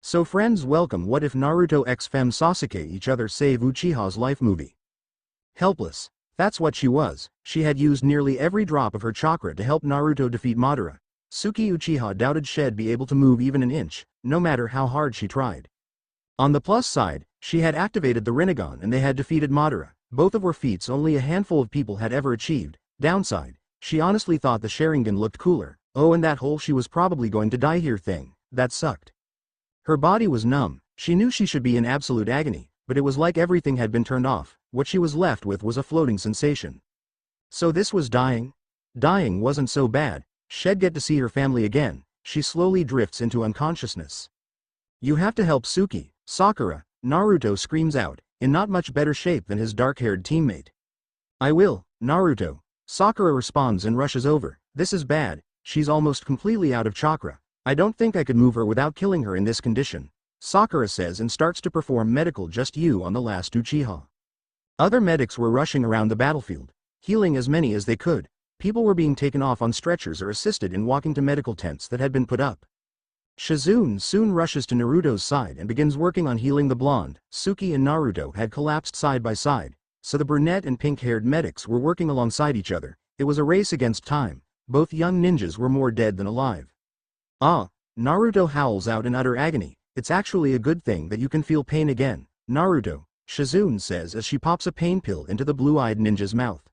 So friends, welcome. What if Naruto x Fem Sasuke each other save Uchiha's life movie? Helpless. That's what she was. She had used nearly every drop of her chakra to help Naruto defeat Madara. Suki Uchiha doubted she'd be able to move even an inch, no matter how hard she tried. On the plus side, she had activated the Rinnegan and they had defeated Madara, both of her feats only a handful of people had ever achieved. Downside, she honestly thought the Sharingan looked cooler. Oh, and that whole "she was probably going to die here" thing, that sucked. Her body was numb. She knew she should be in absolute agony, but it was like everything had been turned off. What she was left with was a floating sensation. So this was dying? Dying wasn't so bad. She'd get to see her family again. She slowly drifts into unconsciousness. "You have to help Suki, Sakura," Naruto screams out, in not much better shape than his dark-haired teammate. "I will, Naruto." Sakura responds and rushes over. "This is bad. She's almost completely out of chakra. I don't think I could move her without killing her in this condition," Sakura says and starts to perform medical just you on the last Uchiha. Other medics were rushing around the battlefield, healing as many as they could. People were being taken off on stretchers or assisted in walking to medical tents that had been put up. Shizune soon rushes to Naruto's side and begins working on healing the blonde. Suki and Naruto had collapsed side by side, so the brunette and pink-haired medics were working alongside each other. It was a race against time. Both young ninjas were more dead than alive. "Ah!" Naruto howls out in utter agony. "It's actually a good thing that you can feel pain again, Naruto," Shizune says as she pops a pain pill into the blue-eyed ninja's mouth.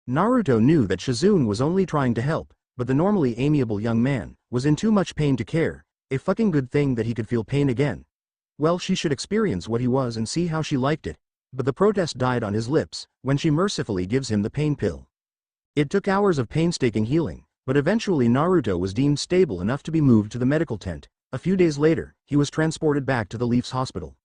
Naruto knew that Shizune was only trying to help, but the normally amiable young man was in too much pain to care. A fucking good thing that he could feel pain again. Well, she should experience what he was and see how she liked it. But the protest died on his lips when she mercifully gives him the pain pill. It took hours of painstaking healing, but eventually Naruto was deemed stable enough to be moved to the medical tent. A few days later, he was transported back to the Leafs hospital.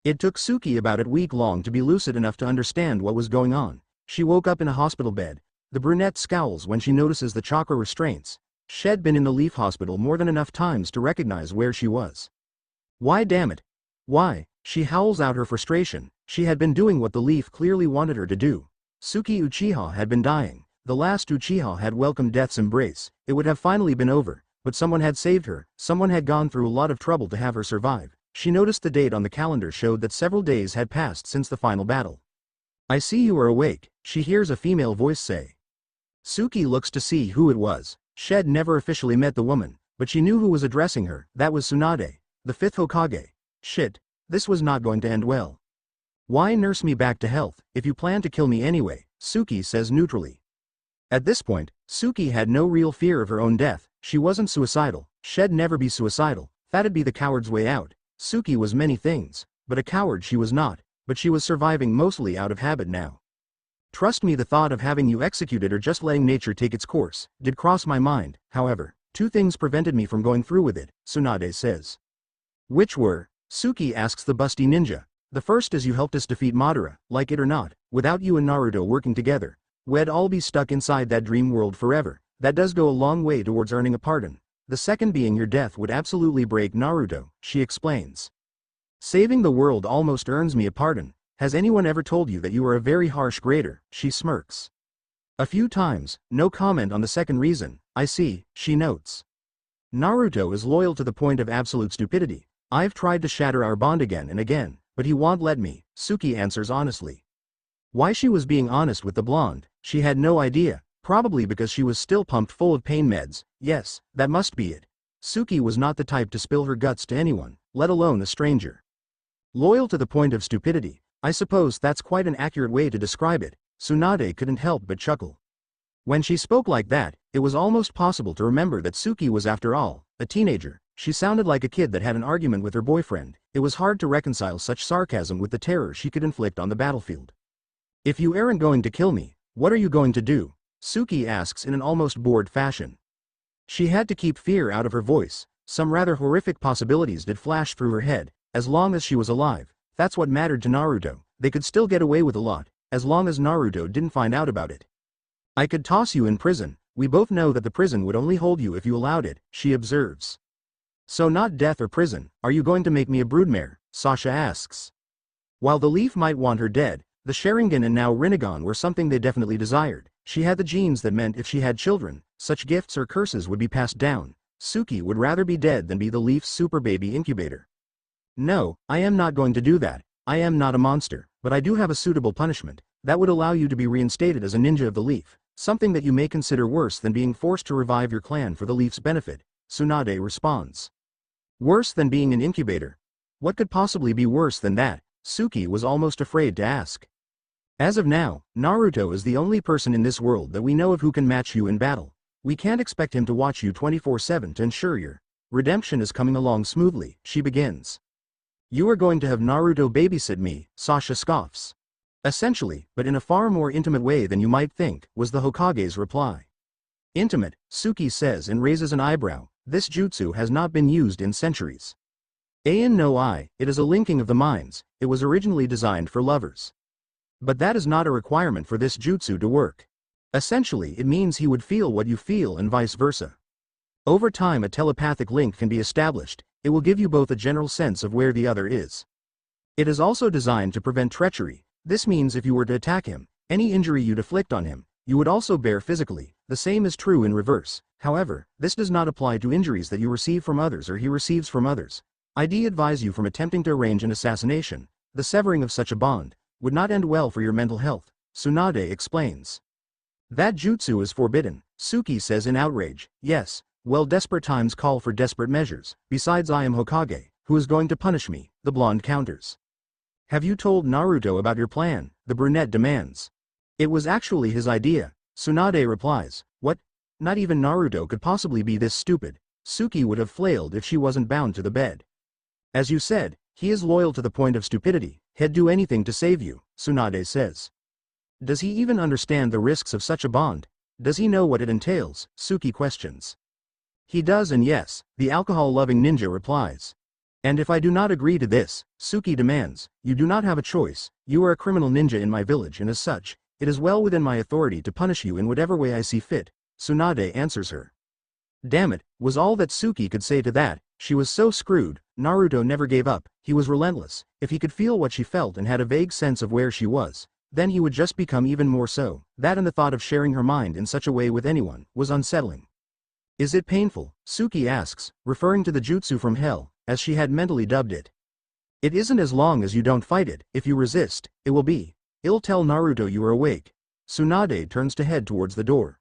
It took Suki about a week long to be lucid enough to understand what was going on. She woke up in a hospital bed. The brunette scowls when she notices the chakra restraints. She'd been in the Leaf hospital more than enough times to recognize where she was. Why, damn it? Why? She howls out her frustration. She had been doing what the Leaf clearly wanted her to do. Suki Uchiha had been dying. The last Uchiha had welcomed death's embrace. It would have finally been over, but someone had saved her. Someone had gone through a lot of trouble to have her survive. She noticed the date on the calendar showed that several days had passed since the final battle. "I see you are awake," she hears a female voice say. Suki looks to see who it was. She'd never officially met the woman, but she knew who was addressing her. That was Tsunade, the 5th Hokage. Shit, this was not going to end well. "Why nurse me back to health, if you plan to kill me anyway," Suki says neutrally. At this point, Suki had no real fear of her own death. She wasn't suicidal. She'd never be suicidal. That'd be the coward's way out. Suki was many things, but a coward she was not. But she was surviving mostly out of habit now. "Trust me, the thought of having you executed or just letting nature take its course did cross my mind. However, two things prevented me from going through with it," Tsunade says. "Which were?" Suki asks the busty ninja. "The first is you helped us defeat Madara, like it or not. Without you and Naruto working together, we'd all be stuck inside that dream world forever. That does go a long way towards earning a pardon. The second being your death would absolutely break Naruto," she explains. "Saving the world almost earns me a pardon. Has anyone ever told you that you are a very harsh grader?" she smirks. "A few times, no comment on the second reason." "I see," she notes. "Naruto is loyal to the point of absolute stupidity. I've tried to shatter our bond again and again, but he won't let me," Suki answers honestly. Why she was being honest with the blonde, she had no idea, probably because she was still pumped full of pain meds. Yes, that must be it. Suki was not the type to spill her guts to anyone, let alone a stranger. Loyal to the point of stupidity. I suppose that's quite an accurate way to describe it. Tsunade couldn't help but chuckle. When she spoke like that, it was almost possible to remember that Suki was, after all, a teenager. She sounded like a kid that had an argument with her boyfriend. It was hard to reconcile such sarcasm with the terror she could inflict on the battlefield. "If you aren't going to kill me, what are you going to do?" Suki asks in an almost bored fashion. She had to keep fear out of her voice. Some rather horrific possibilities did flash through her head. As long as she was alive, that's what mattered to Naruto. They could still get away with a lot, as long as Naruto didn't find out about it. "I could toss you in prison. We both know that the prison would only hold you if you allowed it," she observes. "So not death or prison. Are you going to make me a broodmare?" Sasha asks. While the Leaf might want her dead, the Sharingan and now Rinnegan were something they definitely desired. She had the genes that meant if she had children, such gifts or curses would be passed down. Suki would rather be dead than be the Leaf's super baby incubator. No, I am not going to do that. I am not a monster, but I do have a suitable punishment that would allow you to be reinstated as a ninja of the leaf, something that you may consider worse than being forced to revive your clan for the leaf's benefit, Tsunade responds. Worse than being an incubator? What could possibly be worse than that? Suki was almost afraid to ask. As of now, Naruto is the only person in this world that we know of who can match you in battle. We can't expect him to watch you 24/7 to ensure your redemption is coming along smoothly, she begins. You are going to have Naruto babysit me, Sasha scoffs. Essentially, but in a far more intimate way than you might think, was the Hokage's reply. Intimate, Suki says and raises an eyebrow. This jutsu has not been used in centuries. Ain no I, it is a linking of the minds, it was originally designed for lovers. But that is not a requirement for this jutsu to work. Essentially it means he would feel what you feel and vice versa. Over time a telepathic link can be established, it will give you both a general sense of where the other is. It is also designed to prevent treachery. This means if you were to attack him, any injury you'd inflict on him, you would also bear physically. The same is true in reverse. However, this does not apply to injuries that you receive from others or he receives from others. I'd advise you from attempting to arrange an assassination. The severing of such a bond would not end well for your mental health, Tsunade explains. That jutsu is forbidden, Suki says in outrage. Yes, well, desperate times call for desperate measures. Besides, I am Hokage, who is going to punish me, the blonde counters. Have you told Naruto about your plan? The brunette demands. It was actually his idea, Tsunade replies. What? Not even Naruto could possibly be this stupid. Suki would have flailed if she wasn't bound to the bed. As you said, he is loyal to the point of stupidity. He'd do anything to save you, Tsunade says. Does he even understand the risks of such a bond? Does he know what it entails? Suki questions. He does, and yes, the alcohol-loving ninja replies. And if I do not agree to this, Suki demands, you do not have a choice. You are a criminal ninja in my village, and as such, it is well within my authority to punish you in whatever way I see fit, Tsunade answers her. Damn it, was all that Suki could say to that. She was so screwed. Naruto never gave up, he was relentless. If he could feel what she felt and had a vague sense of where she was, then he would just become even more so. That and the thought of sharing her mind in such a way with anyone was unsettling. Is it painful? Suki asks, referring to the jutsu from hell, as she had mentally dubbed it. It isn't as long as you don't fight it. If you resist, it will be. I'll tell Naruto you are awake. Tsunade turns to head towards the door.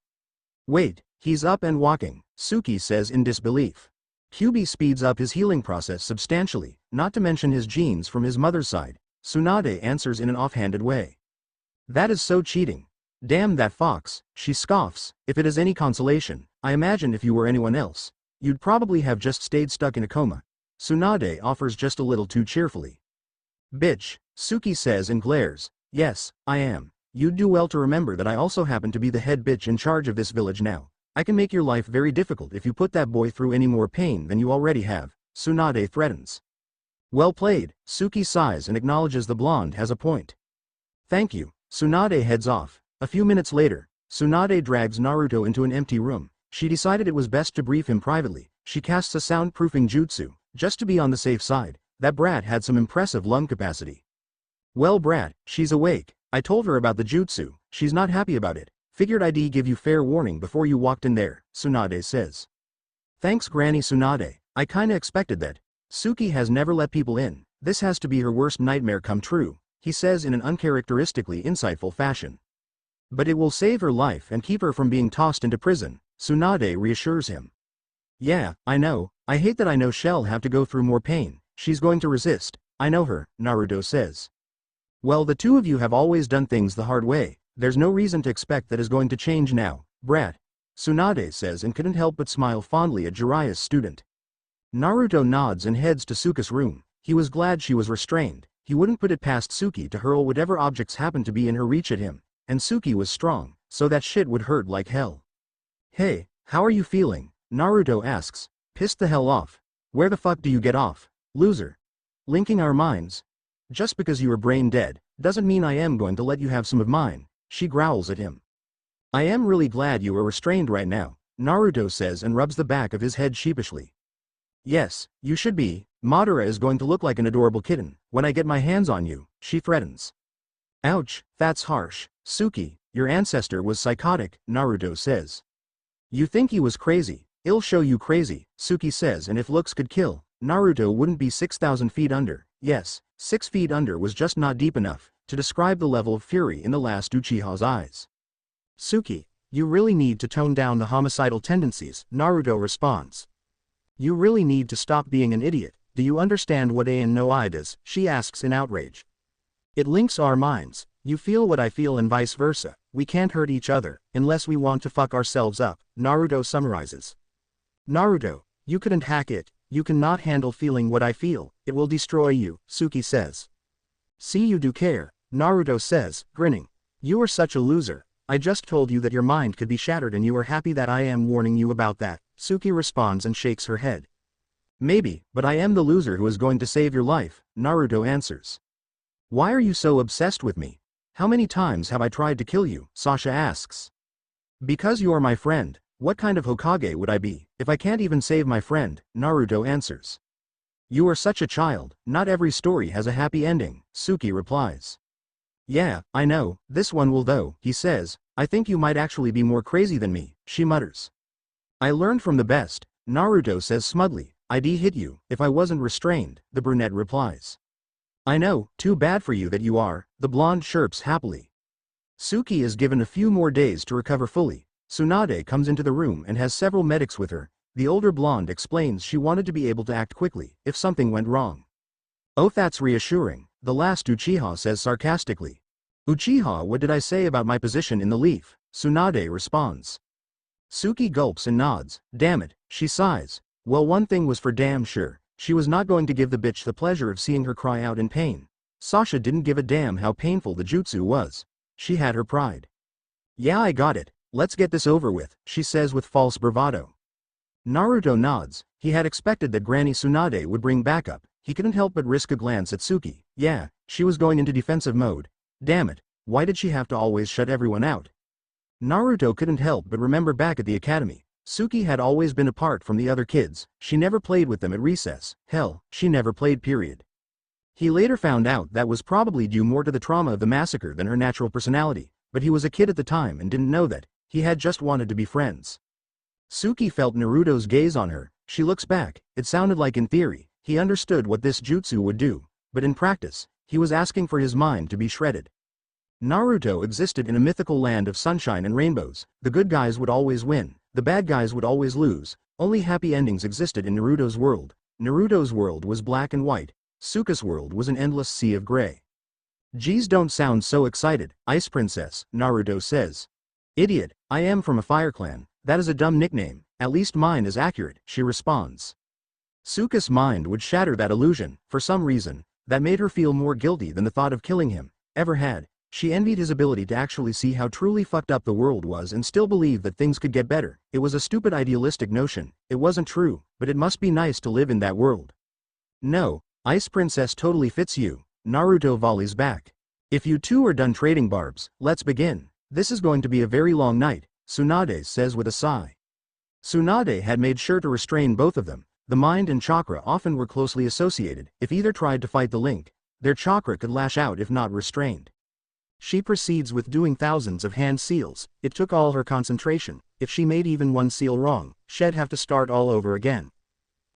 Wait, he's up and walking, Suki says in disbelief. Kyuubi speeds up his healing process substantially, not to mention his genes from his mother's side, Tsunade answers in an offhanded way. That is so cheating. Damn that fox, she scoffs. If it is any consolation, I imagine if you were anyone else, you'd probably have just stayed stuck in a coma. Tsunade offers just a little too cheerfully. Bitch, Suki says and glares. Yes, I am. You'd do well to remember that I also happen to be the head bitch in charge of this village now. I can make your life very difficult if you put that boy through any more pain than you already have, Tsunade threatens. Well played, Suki sighs and acknowledges the blonde has a point. Thank you, Tsunade heads off. A few minutes later, Tsunade drags Naruto into an empty room. She decided it was best to brief him privately. She casts a soundproofing jutsu, just to be on the safe side. That brat had some impressive lung capacity. Well brat, she's awake. I told her about the jutsu. She's not happy about it. Figured I'd give you fair warning before you walked in there, Tsunade says. Thanks Granny Tsunade, I kinda expected that. Suki has never let people in. This has to be her worst nightmare come true, he says in an uncharacteristically insightful fashion. But it will save her life and keep her from being tossed into prison, Tsunade reassures him. Yeah, I know. I hate that I know she'll have to go through more pain. She's going to resist. I know her, Naruto says. Well, the two of you have always done things the hard way. There's no reason to expect that is going to change now, brat, Tsunade says and couldn't help but smile fondly at Jiraiya's student. Naruto nods and heads to Suka's room. He was glad she was restrained. He wouldn't put it past Suki to hurl whatever objects happened to be in her reach at him, and Suki was strong, so that shit would hurt like hell. Hey, how are you feeling? Naruto asks, pissed the hell off. Where the fuck do you get off, loser? Linking our minds? Just because you are brain dead, doesn't mean I am going to let you have some of mine, she growls at him. I am really glad you are restrained right now, Naruto says and rubs the back of his head sheepishly. Yes, you should be. Madara is going to look like an adorable kitten when I get my hands on you, she threatens. Ouch, that's harsh. Suki, your ancestor was psychotic, Naruto says. You think he was crazy? I'll show you crazy, Suki says, and if looks could kill, Naruto wouldn't be 6,000 feet under. Yes, 6 feet under was just not deep enough to describe the level of fury in the last Uchiha's eyes. Suki, you really need to tone down the homicidal tendencies, Naruto responds. You really need to stop being an idiot. Do you understand what Ain no I does? She asks in outrage. It links our minds. You feel what I feel and vice versa. We can't hurt each other, unless we want to fuck ourselves up, Naruto summarizes. Naruto, you couldn't hack it. You cannot handle feeling what I feel. It will destroy you, Suki says. See, you do care, Naruto says, grinning. You are such a loser. I just told you that your mind could be shattered and you are happy that I am warning you about that, Suki responds and shakes her head. Maybe, but I am the loser who is going to save your life, Naruto answers. Why are you so obsessed with me? How many times have I tried to kill you? Sasha asks. Because you are my friend. What kind of Hokage would I be if I can't even save my friend? Naruto answers. You are such a child. Not every story has a happy ending, Suki replies. Yeah, I know, this one will though, he says. I think you might actually be more crazy than me, she mutters. I learned from the best, Naruto says smugly. I'd hit you if I wasn't restrained, the brunette replies. I know, too bad for you that you are, the blonde chirps happily. Suki is given a few more days to recover fully. Tsunade comes into the room and has several medics with her. The older blonde explains she wanted to be able to act quickly if something went wrong. Oh, that's reassuring, the last Uchiha says sarcastically. Uchiha, what did I say about my position in the leaf? Tsunade responds. Suki gulps and nods. Damn it, she sighs. Well, one thing was for damn sure. She was not going to give the bitch the pleasure of seeing her cry out in pain. Sasha didn't give a damn how painful the jutsu was. She had her pride. Yeah, I got it. Let's get this over with, she says with false bravado. Naruto nods. He had expected that Granny Tsunade would bring backup. He couldn't help but risk a glance at Suki. Yeah, she was going into defensive mode. Damn it, why did she have to always shut everyone out? Naruto couldn't help but remember back at the academy. Suki had always been apart from the other kids. She never played with them at recess. Hell, she never played period. He later found out that was probably due more to the trauma of the massacre than her natural personality, but he was a kid at the time and didn't know that. He had just wanted to be friends. Suki felt Naruto's gaze on her. She looks back. It sounded like in theory, he understood what this jutsu would do, but in practice, he was asking for his mind to be shredded. Naruto existed in a mythical land of sunshine and rainbows. The good guys would always win. The bad guys would always lose. Only happy endings existed in Naruto's world. Naruto's world was black and white. Sasuke's world was an endless sea of gray. Geez, don't sound so excited, Ice Princess, Naruto says. Idiot, I am from a fire clan. That is a dumb nickname. At least mine is accurate, she responds. Sasuke's mind would shatter that illusion. For some reason, that made her feel more guilty than the thought of killing him ever had. She envied his ability to actually see how truly fucked up the world was and still believe that things could get better. It was a stupid idealistic notion. It wasn't true, but it must be nice to live in that world. No, Ice Princess totally fits you, Naruto volleys back. If you two are done trading barbs, let's begin. This is going to be a very long night, Tsunade says with a sigh. Tsunade had made sure to restrain both of them. The mind and chakra often were closely associated. If either tried to fight the link, their chakra could lash out if not restrained. She proceeds with doing thousands of hand seals. It took all her concentration. If she made even one seal wrong, she'd have to start all over again.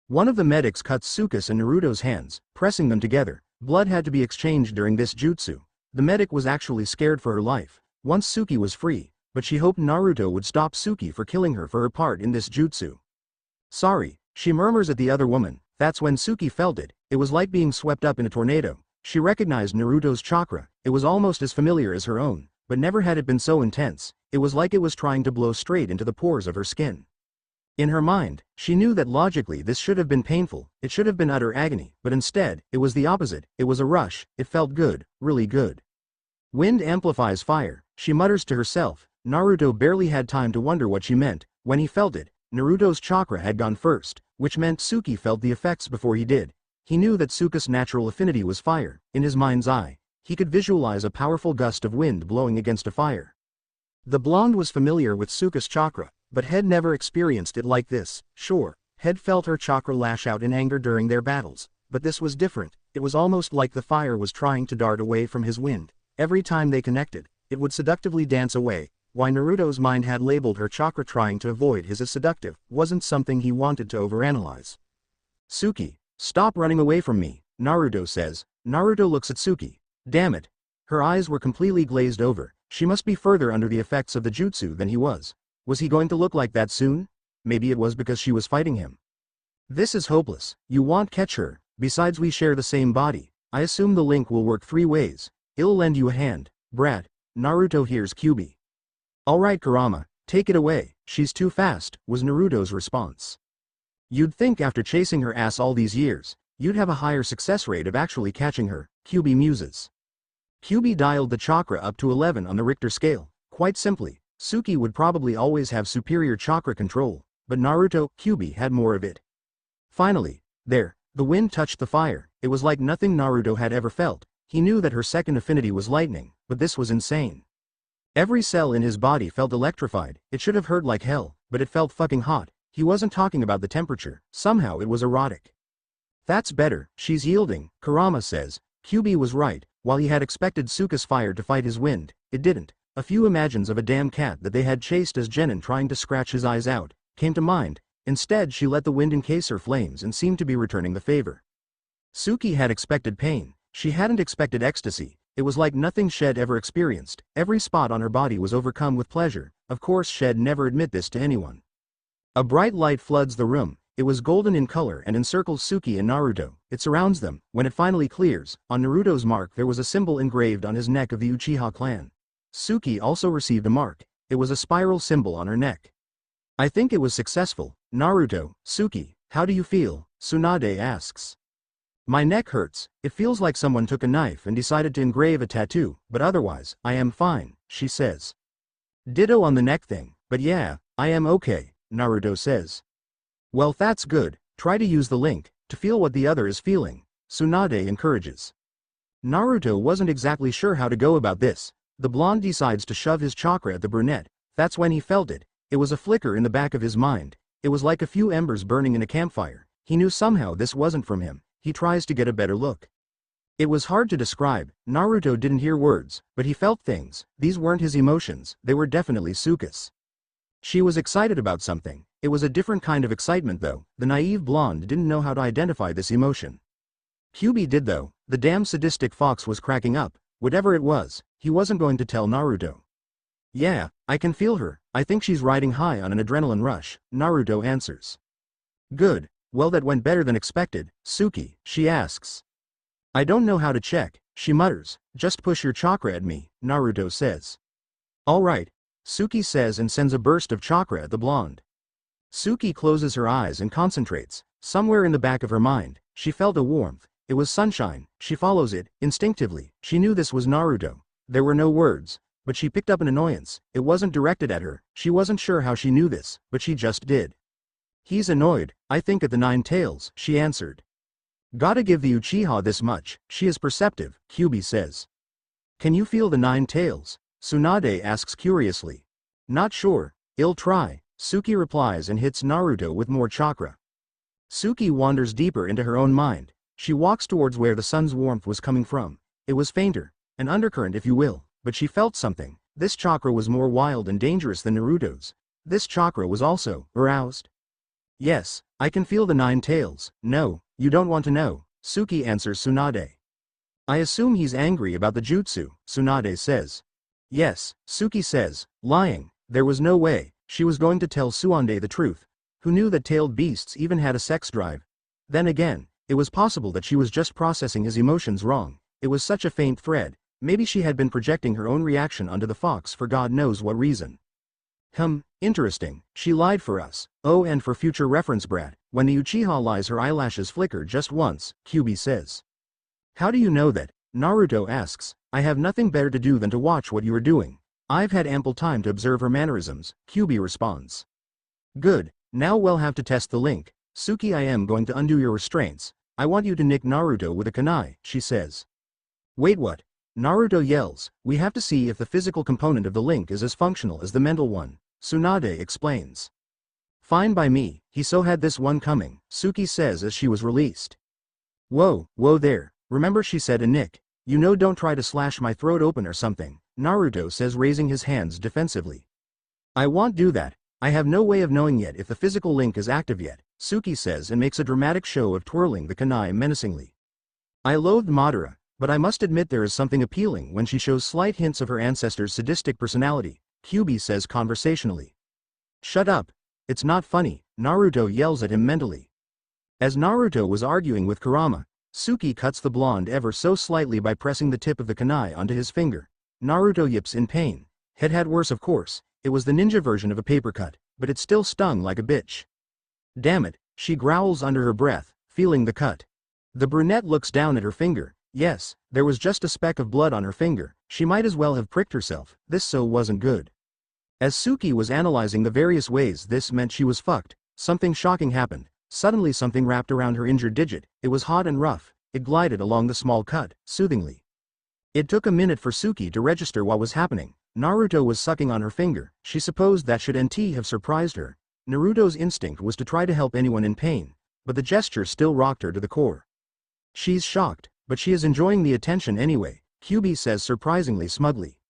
One of the medics cut Sasuke's and Naruto's hands, pressing them together. Blood had to be exchanged during this jutsu. The medic was actually scared for her life. Once Suki was free, but she hoped Naruto would stop Suki for killing her for her part in this jutsu. Sorry, she murmurs at the other woman. That's when Suki felt it. It was like being swept up in a tornado. She recognized Naruto's chakra. It was almost as familiar as her own, but never had it been so intense. It was like it was trying to blow straight into the pores of her skin. In her mind, she knew that logically this should have been painful, it should have been utter agony, but instead, it was the opposite. It was a rush. It felt good, really good. Wind amplifies fire, she mutters to herself. Naruto barely had time to wonder what she meant. When he felt it, Naruto's chakra had gone first, which meant Suki felt the effects before he did. He knew that Sasuke's natural affinity was fire. In his mind's eye, he could visualize a powerful gust of wind blowing against a fire. The blonde was familiar with Sasuke's chakra, but had never experienced it like this. Sure, had felt her chakra lash out in anger during their battles, but this was different. It was almost like the fire was trying to dart away from his wind. Every time they connected, it would seductively dance away. Why Naruto's mind had labeled her chakra trying to avoid his as seductive wasn't something he wanted to overanalyze. Suki, Stop running away from me, Naruto says. Naruto looks at Suki. Damn it. Her eyes were completely glazed over. She must be further under the effects of the jutsu than he was. Was he going to look like that soon? Maybe it was because she was fighting him. This is hopeless. You won't catch her. Besides, we share the same body. I assume the link will work 3 ways. I'll lend you a hand, brat. Naruto hears Kyuubi. Alright Kurama, take it away. She's too fast, was Naruto's response. You'd think after chasing her ass all these years, you'd have a higher success rate of actually catching her, Kyuubi muses. Kyuubi dialed the chakra up to 11 on the Richter scale. Quite simply, Suki would probably always have superior chakra control, but Naruto, Kyuubi had more of it. Finally, there, the wind touched the fire. It was like nothing Naruto had ever felt. He knew that her second affinity was lightning, but this was insane. Every cell in his body felt electrified. It should have hurt like hell, but it felt fucking hot. He wasn't talking about the temperature. Somehow it was erotic. That's better, she's yielding, Kurama says. Kyuubi was right. While he had expected Tsuka's fire to fight his wind, it didn't. A few imagines of a damn cat that they had chased as Genin trying to scratch his eyes out came to mind. Instead she let the wind encase her flames and seemed to be returning the favor. Suki had expected pain. She hadn't expected ecstasy. It was like nothing Shed ever experienced. Every spot on her body was overcome with pleasure. Of course Shed never admit this to anyone. A bright light floods the room. It was golden in color and encircles Suki and Naruto. It surrounds them. When it finally clears, on Naruto's mark there was a symbol engraved on his neck of the Uchiha clan. Suki also received a mark. It was a spiral symbol on her neck. I think it was successful. Naruto, Suki, how do you feel? Tsunade asks. My neck hurts. It feels like someone took a knife and decided to engrave a tattoo, but otherwise, I am fine, she says. Ditto on the neck thing, but yeah, I am okay, Naruto says. Well, that's good. Try to use the link to feel what the other is feeling, Tsunade encourages. Naruto wasn't exactly sure how to go about this. The blonde decides to shove his chakra at the brunette. That's when he felt it. It was a flicker in the back of his mind. It was like a few embers burning in a campfire. He knew somehow this wasn't from him. He tries to get a better look. It was hard to describe. Naruto didn't hear words, but he felt things. These weren't his emotions, they were definitely Tsuka's. She was excited about something. It was a different kind of excitement though. The naive blonde didn't know how to identify this emotion. Kyuubi did though. The damn sadistic fox was cracking up. Whatever it was, he wasn't going to tell Naruto. Yeah, I can feel her. I think she's riding high on an adrenaline rush, Naruto answers. Good. Well, that went better than expected. Suki, she asks. I don't know how to check, she mutters. Just push your chakra at me, Naruto says. Alright, Suki says and sends a burst of chakra at the blonde. Suki closes her eyes and concentrates. Somewhere in the back of her mind, she felt a warmth. It was sunshine. She follows it, instinctively. She knew this was Naruto. There were no words, but she picked up an annoyance. It wasn't directed at her. She wasn't sure how she knew this, but she just did. He's annoyed, I think, at the 9 tails, she answered. Gotta give the Uchiha this much. She is perceptive, Kyuubi says. Can you feel the 9 tails? Tsunade asks curiously. Not sure. I'll try. Suki replies and hits Naruto with more chakra. Suki wanders deeper into her own mind. She walks towards where the sun's warmth was coming from. It was fainter, an undercurrent if you will, but she felt something. This chakra was more wild and dangerous than Naruto's. This chakra was also aroused. Yes, I can feel the 9 tails. No, you don't want to know, Suki answers Tsunade. I assume he's angry about the jutsu, Tsunade says. Yes, Suki says, lying. There was no way. She was going to tell Tsunade the truth. Who knew that tailed beasts even had a sex drive? Then again, it was possible that she was just processing his emotions wrong. It was such a faint thread. Maybe she had been projecting her own reaction onto the fox for God knows what reason. Interesting. She lied for us. Oh, and for future reference, brat, when the Uchiha lies her eyelashes flicker just once, Kyuubi says. How do you know that? Naruto asks. I have nothing better to do than to watch what you are doing. I've had ample time to observe her mannerisms, Kyuubi responds. Good, now we'll have to test the link. Suki, I am going to undo your restraints. I want you to nick Naruto with a kunai, she says. Wait, what? Naruto yells. We have to see if the physical component of the link is as functional as the mental one. Tsunade explains. Fine by me, he so had this one coming, Suki says as she was released. Whoa there, remember she said a nick. You know, don't try to slash my throat open or something, Naruto says raising his hands defensively. I won't do that. I have no way of knowing yet if the physical link is active yet, Suki says and makes a dramatic show of twirling the kunai menacingly. I loathed Madara, but I must admit there is something appealing when she shows slight hints of her ancestor's sadistic personality, Kyubi says conversationally. Shut up. It's not funny, Naruto yells at him mentally. As Naruto was arguing with Kurama, Suki cuts the blonde ever so slightly by pressing the tip of the kunai onto his finger. Naruto yips in pain. Had worse of course, it was the ninja version of a paper cut, but it still stung like a bitch. Damn it, she growls under her breath, feeling the cut. The brunette looks down at her finger. Yes, there was just a speck of blood on her finger, she might as well have pricked herself, this so wasn't good. As Suki was analyzing the various ways this meant she was fucked, something shocking happened. Suddenly something wrapped around her injured digit, it was hot and rough, it glided along the small cut, soothingly. It took a minute for Suki to register what was happening. Naruto was sucking on her finger, she supposed that should NT have surprised her. Naruto's instinct was to try to help anyone in pain, but the gesture still rocked her to the core. She's shocked, but she is enjoying the attention anyway, Kyubi says surprisingly smugly.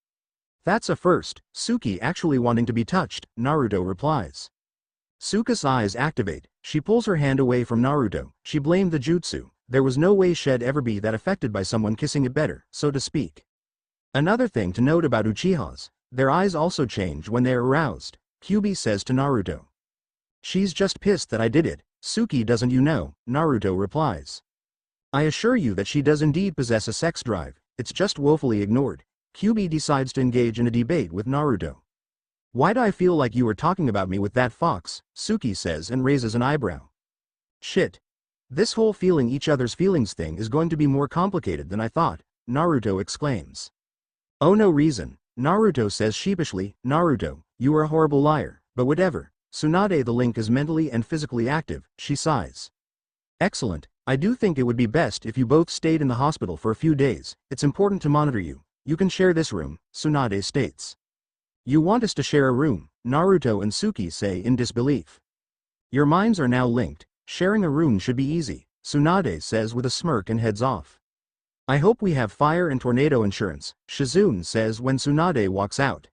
That's a first, Suki actually wanting to be touched, Naruto replies. Suka's eyes activate, she pulls her hand away from Naruto, she blamed the jutsu, there was no way she'd ever be that affected by someone kissing it better, so to speak. Another thing to note about Uchihas, their eyes also change when they're aroused, Kyubi says to Naruto. She's just pissed that I did it, Suki doesn't you know, Naruto replies. I assure you that she does indeed possess a sex drive, it's just woefully ignored. Kyubi decides to engage in a debate with Naruto. Why do I feel like you were talking about me with that fox, Suki says and raises an eyebrow. Shit. This whole feeling each other's feelings thing is going to be more complicated than I thought, Naruto exclaims. Oh no reason, Naruto says sheepishly, Naruto, you are a horrible liar, but whatever, Tsunade the link is mentally and physically active, she sighs. Excellent, I do think it would be best if you both stayed in the hospital for a few days, it's important to monitor you, you can share this room, Tsunade states. You want us to share a room, Naruto and Suki say in disbelief. Your minds are now linked, sharing a room should be easy, Tsunade says with a smirk and heads off. I hope we have fire and tornado insurance, Shizune says when Tsunade walks out.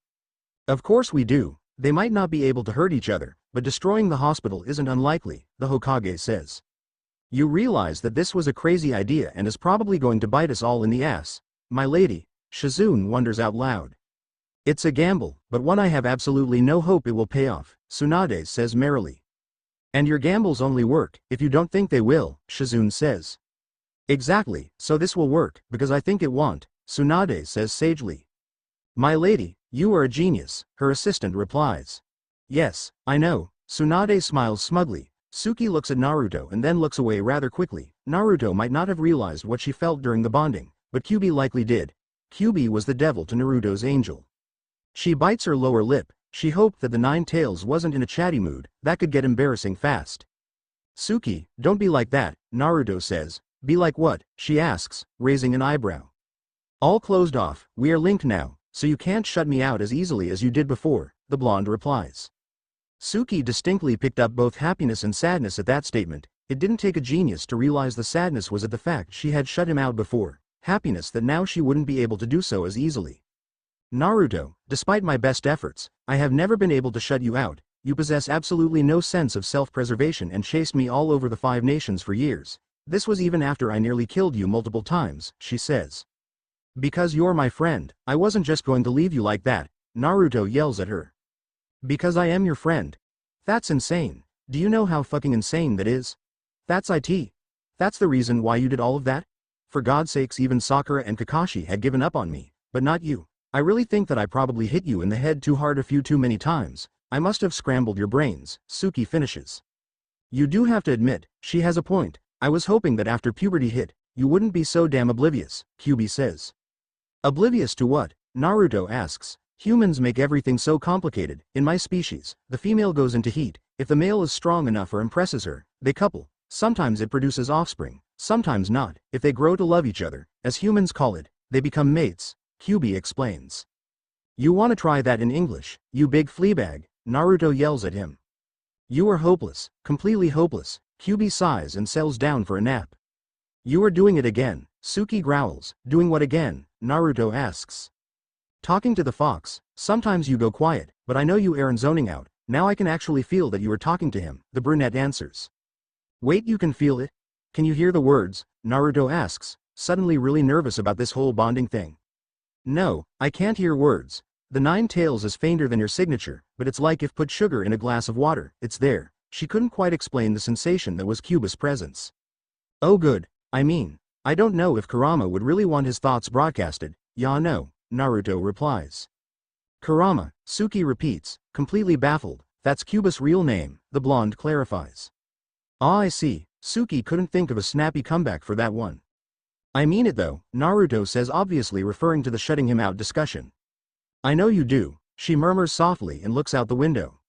Of course we do, they might not be able to hurt each other, but destroying the hospital isn't unlikely, the Hokage says. You realize that this was a crazy idea and is probably going to bite us all in the ass, my lady, Shizune wonders out loud. It's a gamble, but one I have absolutely no hope it will pay off, Tsunade says merrily. And your gambles only work if you don't think they will, Shizune says. Exactly, so this will work, because I think it won't, Tsunade says sagely. My lady, you are a genius, her assistant replies. Yes, I know, Tsunade smiles smugly. Suki looks at Naruto and then looks away rather quickly. Naruto might not have realized what she felt during the bonding, but Kyubi likely did. Kyubi was the devil to Naruto's angel. She bites her lower lip, she hoped that the Nine Tails wasn't in a chatty mood, that could get embarrassing fast. Suki, don't be like that, Naruto says. Be like what, she asks, raising an eyebrow. All closed off, we are linked now, so you can't shut me out as easily as you did before, the blonde replies. Suki distinctly picked up both happiness and sadness at that statement. It didn't take a genius to realize the sadness was at the fact she had shut him out before, happiness that now she wouldn't be able to do so as easily. Naruto, despite my best efforts, I have never been able to shut you out. You possess absolutely no sense of self-preservation and chased me all over the 5 nations for years. This was even after I nearly killed you multiple times, she says. Because you're my friend, I wasn't just going to leave you like that, Naruto yells at her. Because I am your friend. That's insane. Do you know how fucking insane that is? That's it. That's the reason why you did all of that? For God's sakes, even Sakura and Kakashi had given up on me, but not you. I really think that I probably hit you in the head too hard a few too many times. I must have scrambled your brains, Suki finishes. You do have to admit, she has a point. I was hoping that after puberty hit, you wouldn't be so damn oblivious, Kyubi says. Oblivious to what? Naruto asks. Humans make everything so complicated. In my species, the female goes into heat. If the male is strong enough or impresses her, they couple. Sometimes it produces offspring, sometimes not. If they grow to love each other, as humans call it, they become mates, Kyubi explains. You want to try that in English, you big fleabag, Naruto yells at him. You are hopeless, completely hopeless, Kyubi sighs and settles down for a nap. You are doing it again, Suki growls. Doing what again? Naruto asks. Talking to the fox. Sometimes you go quiet, but I know you aren't zoning out, Now I can actually feel that you are talking to him, the brunette answers. Wait, you can feel it? Can you hear the words? Naruto asks, suddenly really nervous about this whole bonding thing. No, I can't hear words. The 9 tails is fainter than your signature, but it's like if put sugar in a glass of water, it's there. She couldn't quite explain the sensation that was Cuba's presence. Oh good, I mean, I don't know if Kurama would really want his thoughts broadcasted. Yeah no, Naruto replies. Kurama, Suki repeats, completely baffled. That's Cuba's real name, the blonde clarifies. Ah I see, Suki couldn't think of a snappy comeback for that one. I mean it though, Naruto says, obviously referring to the shutting him out discussion. I know you do, she murmurs softly and looks out the window.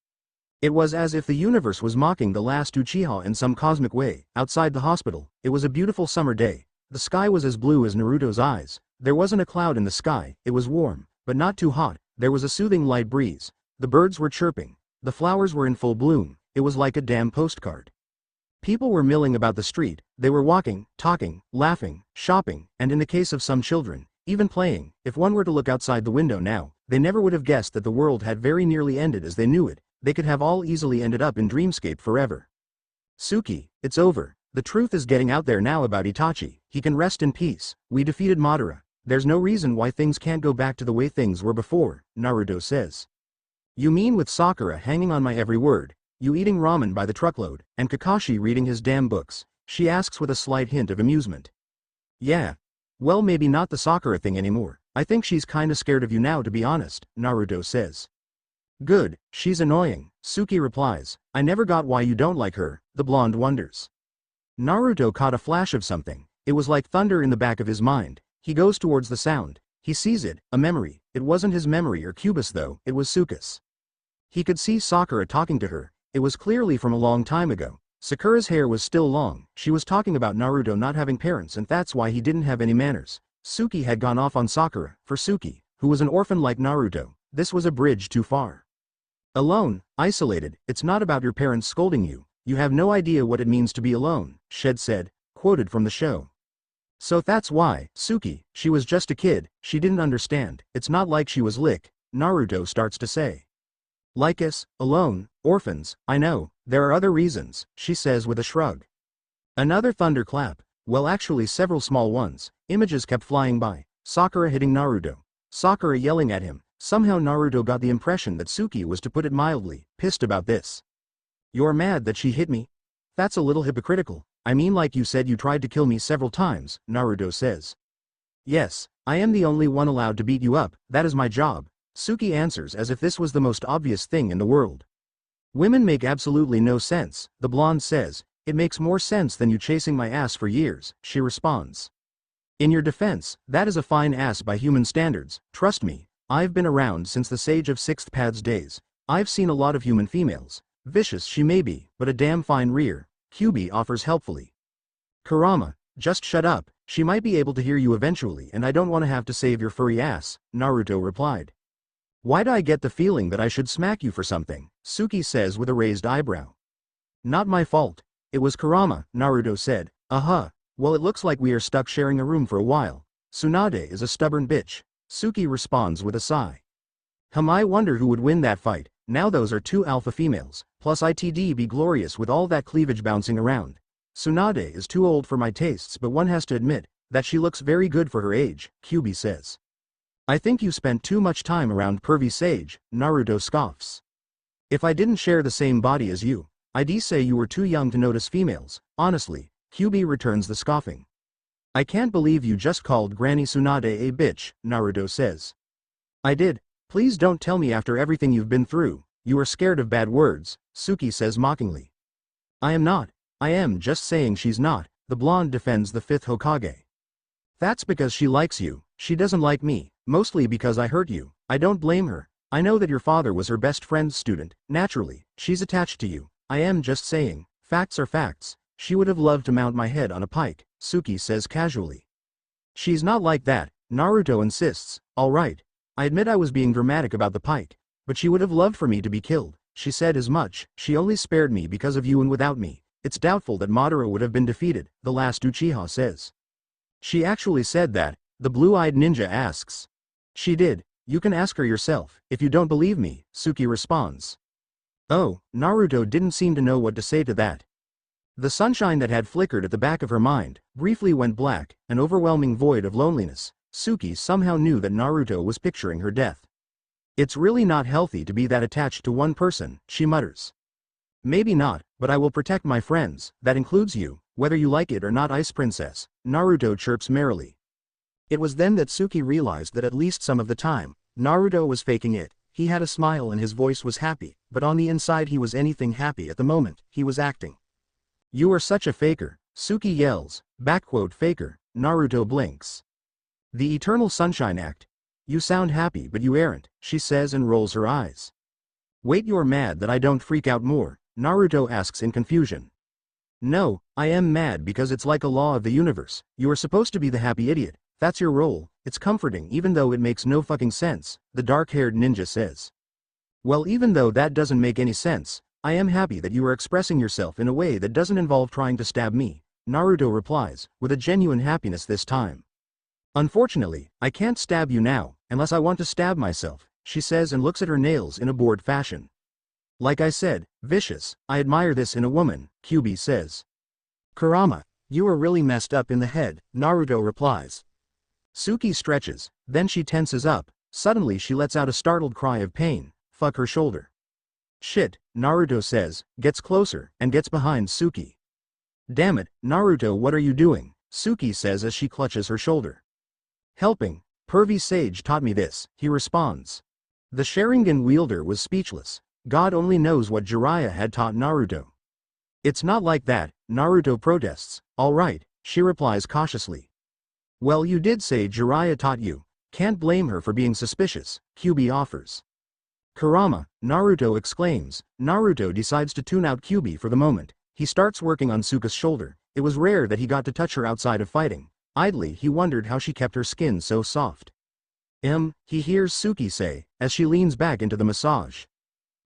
It was as if the universe was mocking the last Uchiha in some cosmic way. Outside the hospital, it was a beautiful summer day. The sky was as blue as Naruto's eyes. There wasn't a cloud in the sky, it was warm, but not too hot. There was a soothing light breeze. The birds were chirping. The flowers were in full bloom. It was like a damn postcard. People were milling about the street. They were walking, talking, laughing, shopping, and in the case of some children, even playing. If one were to look outside the window now, they never would have guessed that the world had very nearly ended as they knew it. They could have all easily ended up in dreamscape forever. Suki, it's over. The truth is getting out there now about Itachi. He can rest in peace. We defeated Madara. There's no reason why things can't go back to the way things were before, Naruto says. You mean with Sakura hanging on my every word, you eating ramen by the truckload, and Kakashi reading his damn books? She asks with a slight hint of amusement. Yeah. Well, maybe not the Sakura thing anymore. I think she's kinda scared of you now, to be honest, Naruto says. Good, she's annoying, Suki replies. I never got why you don't like her, the blonde wonders. Naruto caught a flash of something. It was like thunder in the back of his mind. He goes towards the sound. He sees it, a memory. It wasn't his memory or Cubus though, it was Suka's. He could see Sakura talking to her. It was clearly from a long time ago. Sakura's hair was still long. She was talking about Naruto not having parents and that's why he didn't have any manners. Suki had gone off on Sakura. For Suki, who was an orphan like Naruto, this was a bridge too far. Alone, isolated, it's not about your parents scolding you. You have no idea what it means to be alone, Shed said, quoted from the show. So that's why, Suki, she was just a kid, she didn't understand. It's not like she was lick, Naruto starts to say. Like us, alone, orphans, I know, there are other reasons, she says with a shrug. Another thunderclap. Well, actually several small ones. Images kept flying by. Sakura hitting Naruto. Sakura yelling at him. Somehow Naruto got the impression that Suki was, to put it mildly, pissed about this. You're mad that she hit me? That's a little hypocritical. I mean, like you said, you tried to kill me several times, Naruto says. Yes, I am the only one allowed to beat you up, that is my job, Suki answers as if this was the most obvious thing in the world. Women make absolutely no sense, the blonde says. It makes more sense than you chasing my ass for years, she responds. In your defense, that is a fine ass by human standards. Trust me, I've been around since the Sage of Sixth Pad's days. I've seen a lot of human females. Vicious she may be, but a damn fine rear, Kyubi offers helpfully. Kurama, just shut up, she might be able to hear you eventually and I don't want to have to save your furry ass, Naruto replied. Why do I get the feeling that I should smack you for something? Suki says with a raised eyebrow. Not my fault. It was Kurama, Naruto said. Well, it looks like we are stuck sharing a room for a while. Tsunade is a stubborn bitch, Suki responds with a sigh. I wonder who would win that fight. Now those are 2 alpha females, plus it'd be glorious with all that cleavage bouncing around. Tsunade is too old for my tastes, but one has to admit that she looks very good for her age, Kyubi says. I think you spent too much time around pervy Sage, Naruto scoffs. If I didn't share the same body as you, I'd say you were too young to notice females, honestly, Kyubi returns the scoffing. I can't believe you just called Granny Tsunade a bitch, Naruto says. I did. Please don't tell me after everything you've been through, you are scared of bad words, Suki says mockingly. I am not. I am just saying she's not, the blonde defends the 5th Hokage. That's because she likes you, she doesn't like me, mostly because I hurt you. I don't blame her. I know that your father was her best friend's student, naturally, she's attached to you. I am just saying, facts are facts. She would have loved to mount my head on a pike, Suki says casually. She's not like that, Naruto insists. Alright. I admit I was being dramatic about the pike, but she would have loved for me to be killed. She said as much. She only spared me because of you, and without me, it's doubtful that Madara would have been defeated, the last Uchiha says. She actually said that, the blue-eyed ninja asks. She did. You can ask her yourself, if you don't believe me, Suki responds. Oh, Naruto didn't seem to know what to say to that. The sunshine that had flickered at the back of her mind briefly went black, an overwhelming void of loneliness. Suki somehow knew that Naruto was picturing her death. It's really not healthy to be that attached to one person, she mutters. Maybe not, but I will protect my friends, that includes you, whether you like it or not, Ice Princess, Naruto chirps merrily. It was then that Suki realized that at least some of the time, Naruto was faking it. He had a smile and his voice was happy, but on the inside he was anything happy at the moment, he was acting. You are such a faker, Suki yells, faker, Naruto blinks. The Eternal Sunshine Act. You sound happy but you aren't, she says and rolls her eyes. Wait, you're mad that I don't freak out more, Naruto asks in confusion. No, I am mad because it's like a law of the universe, you are supposed to be the happy idiot, that's your role, it's comforting even though it makes no fucking sense, the dark-haired ninja says. Well, even though that doesn't make any sense, I am happy that you are expressing yourself in a way that doesn't involve trying to stab me, Naruto replies, with a genuine happiness this time. Unfortunately, I can't stab you now, unless I want to stab myself, she says and looks at her nails in a bored fashion. Like I said, vicious, I admire this in a woman, Kyubi says. Kurama, you are really messed up in the head, Naruto replies. Suki stretches, then she tenses up, suddenly she lets out a startled cry of pain, fuck her shoulder. Shit, Naruto says, gets closer, and gets behind Suki. Damn it, Naruto, what are you doing? Suki says as she clutches her shoulder. Helping, pervy sage taught me this, he responds. The Sharingan wielder was speechless. God only knows what Jiraiya had taught Naruto. It's not like that, Naruto protests. Alright, she replies cautiously. Well, you did say Jiraiya taught you. Can't blame her for being suspicious, Kyubi offers. Kurama, Naruto exclaims. Naruto decides to tune out Kyubi for the moment. He starts working on Suka's shoulder. It was rare that he got to touch her outside of fighting. Idly he wondered how she kept her skin so soft. He hears Suki say, as she leans back into the massage.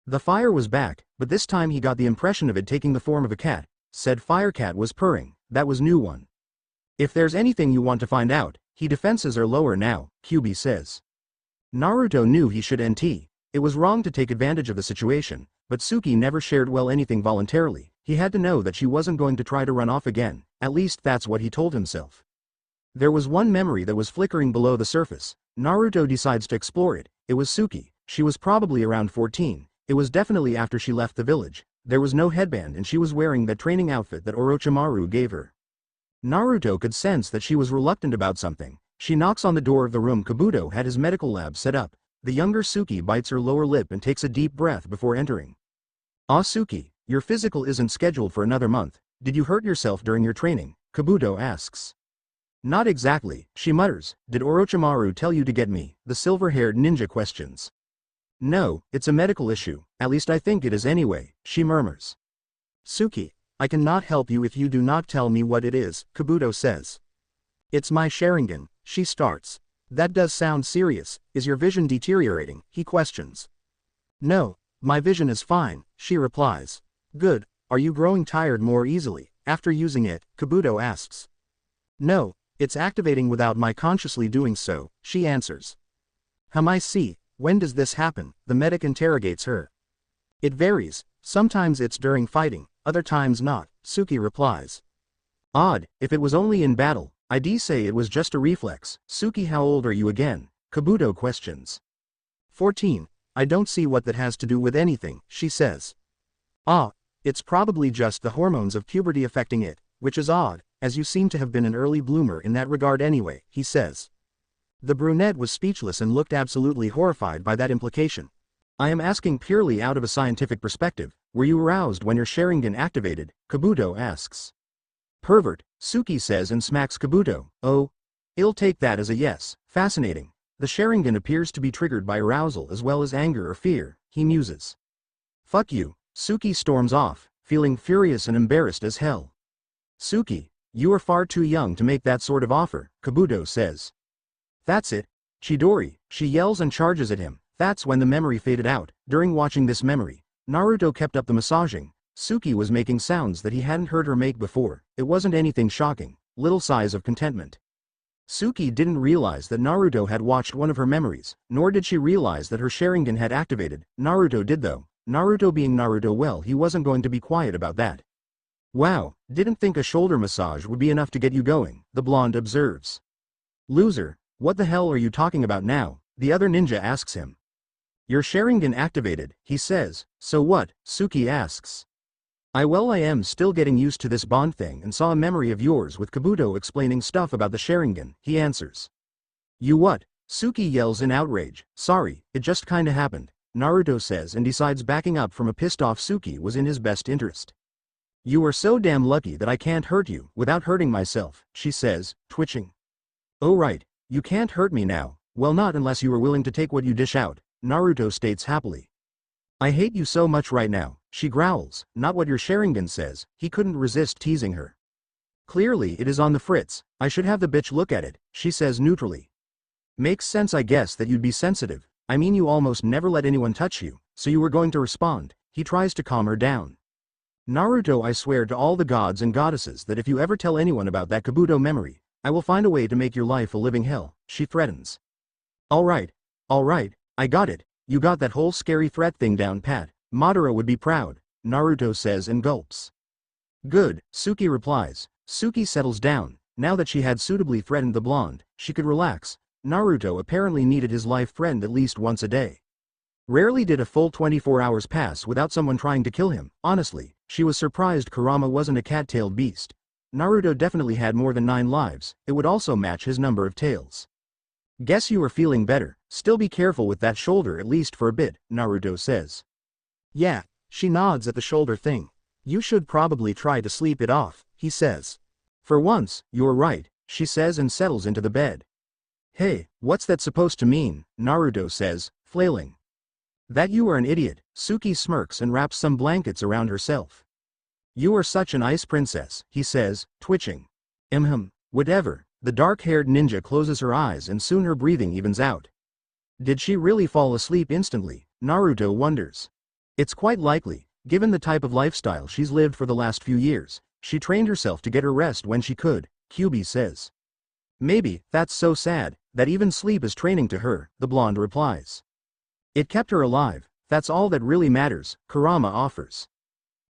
The fire was back, but this time he got the impression of it taking the form of a cat. Said Firecat was purring, that was new one. If there's anything you want to find out, he defenses are lower now, Kyubi says. Naruto knew he should NT. It was wrong to take advantage of the situation, but Suki never shared well anything voluntarily. He had to know that she wasn't going to try to run off again, at least that's what he told himself. There was one memory that was flickering below the surface. Naruto decides to explore it. It was Suki. She was probably around 14. It was definitely after she left the village. There was no headband and she was wearing that training outfit that Orochimaru gave her. Naruto could sense that she was reluctant about something. She knocks on the door of the room Kabuto had his medical lab set up. The younger Suki bites her lower lip and takes a deep breath before entering. Ah, Suki, your physical isn't scheduled for another month. Did you hurt yourself during your training? Kabuto asks. Not exactly, she mutters. Did Orochimaru tell you to get me? The silver-haired ninja questions. No, it's a medical issue, at least I think it is anyway, she murmurs. Suki, I cannot help you if you do not tell me what it is, Kabuto says. It's my Sharingan, she starts. That does sound serious. Is your vision deteriorating? He questions. No, my vision is fine, she replies. Good, are you growing tired more easily, after using it? Kabuto asks. No, it's activating without my consciously doing so, she answers. I see, when does this happen? The medic interrogates her. It varies, sometimes it's during fighting, other times not, Suki replies. Odd, if it was only in battle, I'd say it was just a reflex. Suki, how old are you again? Kabuto questions. 14, I don't see what that has to do with anything, she says. Ah, it's probably just the hormones of puberty affecting it, which is odd, as you seem to have been an early bloomer in that regard anyway, he says. The brunette was speechless and looked absolutely horrified by that implication. I am asking purely out of a scientific perspective, were you aroused when your Sharingan activated? Kabuto asks. Pervert, Suki says and smacks Kabuto. Oh, I'll take that as a yes. Fascinating. The Sharingan appears to be triggered by arousal as well as anger or fear, he muses. Fuck you, Suki storms off, feeling furious and embarrassed as hell. Suki, you are far too young to make that sort of offer, Kabuto says. That's it, Chidori, she yells and charges at him. That's when the memory faded out. During watching this memory, Naruto kept up the massaging. Suki was making sounds that he hadn't heard her make before. It wasn't anything shocking, little sighs of contentment. Suki didn't realize that Naruto had watched one of her memories, nor did she realize that her Sharingan had activated. Naruto did though. Naruto being Naruto, well, he wasn't going to be quiet about that. Wow, didn't think a shoulder massage would be enough to get you going, the blonde observes. Loser, what the hell are you talking about now? The other ninja asks him. Your Sharingan activated, he says. So what? Suki asks. I am still getting used to this bond thing and saw a memory of yours with Kabuto explaining stuff about the Sharingan, he answers. You what? Suki yells in outrage. Sorry, it just kinda happened, Naruto says and decides backing up from a pissed off Suki was in his best interest. You are so damn lucky that I can't hurt you without hurting myself, she says, twitching. Oh right, you can't hurt me now, well not unless you are willing to take what you dish out, Naruto states happily. I hate you so much right now, she growls, not what your Sharingan says, he couldn't resist teasing her. Clearly it is on the fritz, I should have the bitch look at it, she says neutrally. Makes sense I guess that you'd be sensitive, I mean you almost never let anyone touch you, so you were going to respond, he tries to calm her down. Naruto, I swear to all the gods and goddesses that if you ever tell anyone about that Kabuto memory, I will find a way to make your life a living hell, she threatens. Alright, I got it, you got that whole scary threat thing down pat, Madara would be proud, Naruto says and gulps. Good, Suki replies. Suki settles down, now that she had suitably threatened the blonde, she could relax. Naruto apparently needed his life threatened at least once a day. Rarely did a full 24 hours pass without someone trying to kill him, honestly, she was surprised Kurama wasn't a cat-tailed beast. Naruto definitely had more than 9 lives, it would also match his number of tails. Guess you are feeling better, still be careful with that shoulder at least for a bit, Naruto says. Yeah, she nods at the shoulder thing. You should probably try to sleep it off, he says. For once, you're right, she says and settles into the bed. Hey, what's that supposed to mean, Naruto says, flailing. That you are an idiot, Suki smirks and wraps some blankets around herself. You are such an ice princess, he says, twitching. Whatever, the dark-haired ninja closes her eyes and soon her breathing evens out. Did she really fall asleep instantly, Naruto wonders. It's quite likely, given the type of lifestyle she's lived for the last few years, she trained herself to get her rest when she could, Kyubi says. Maybe, that's so sad, that even sleep is training to her, the blonde replies. It kept her alive, that's all that really matters, Kurama offers.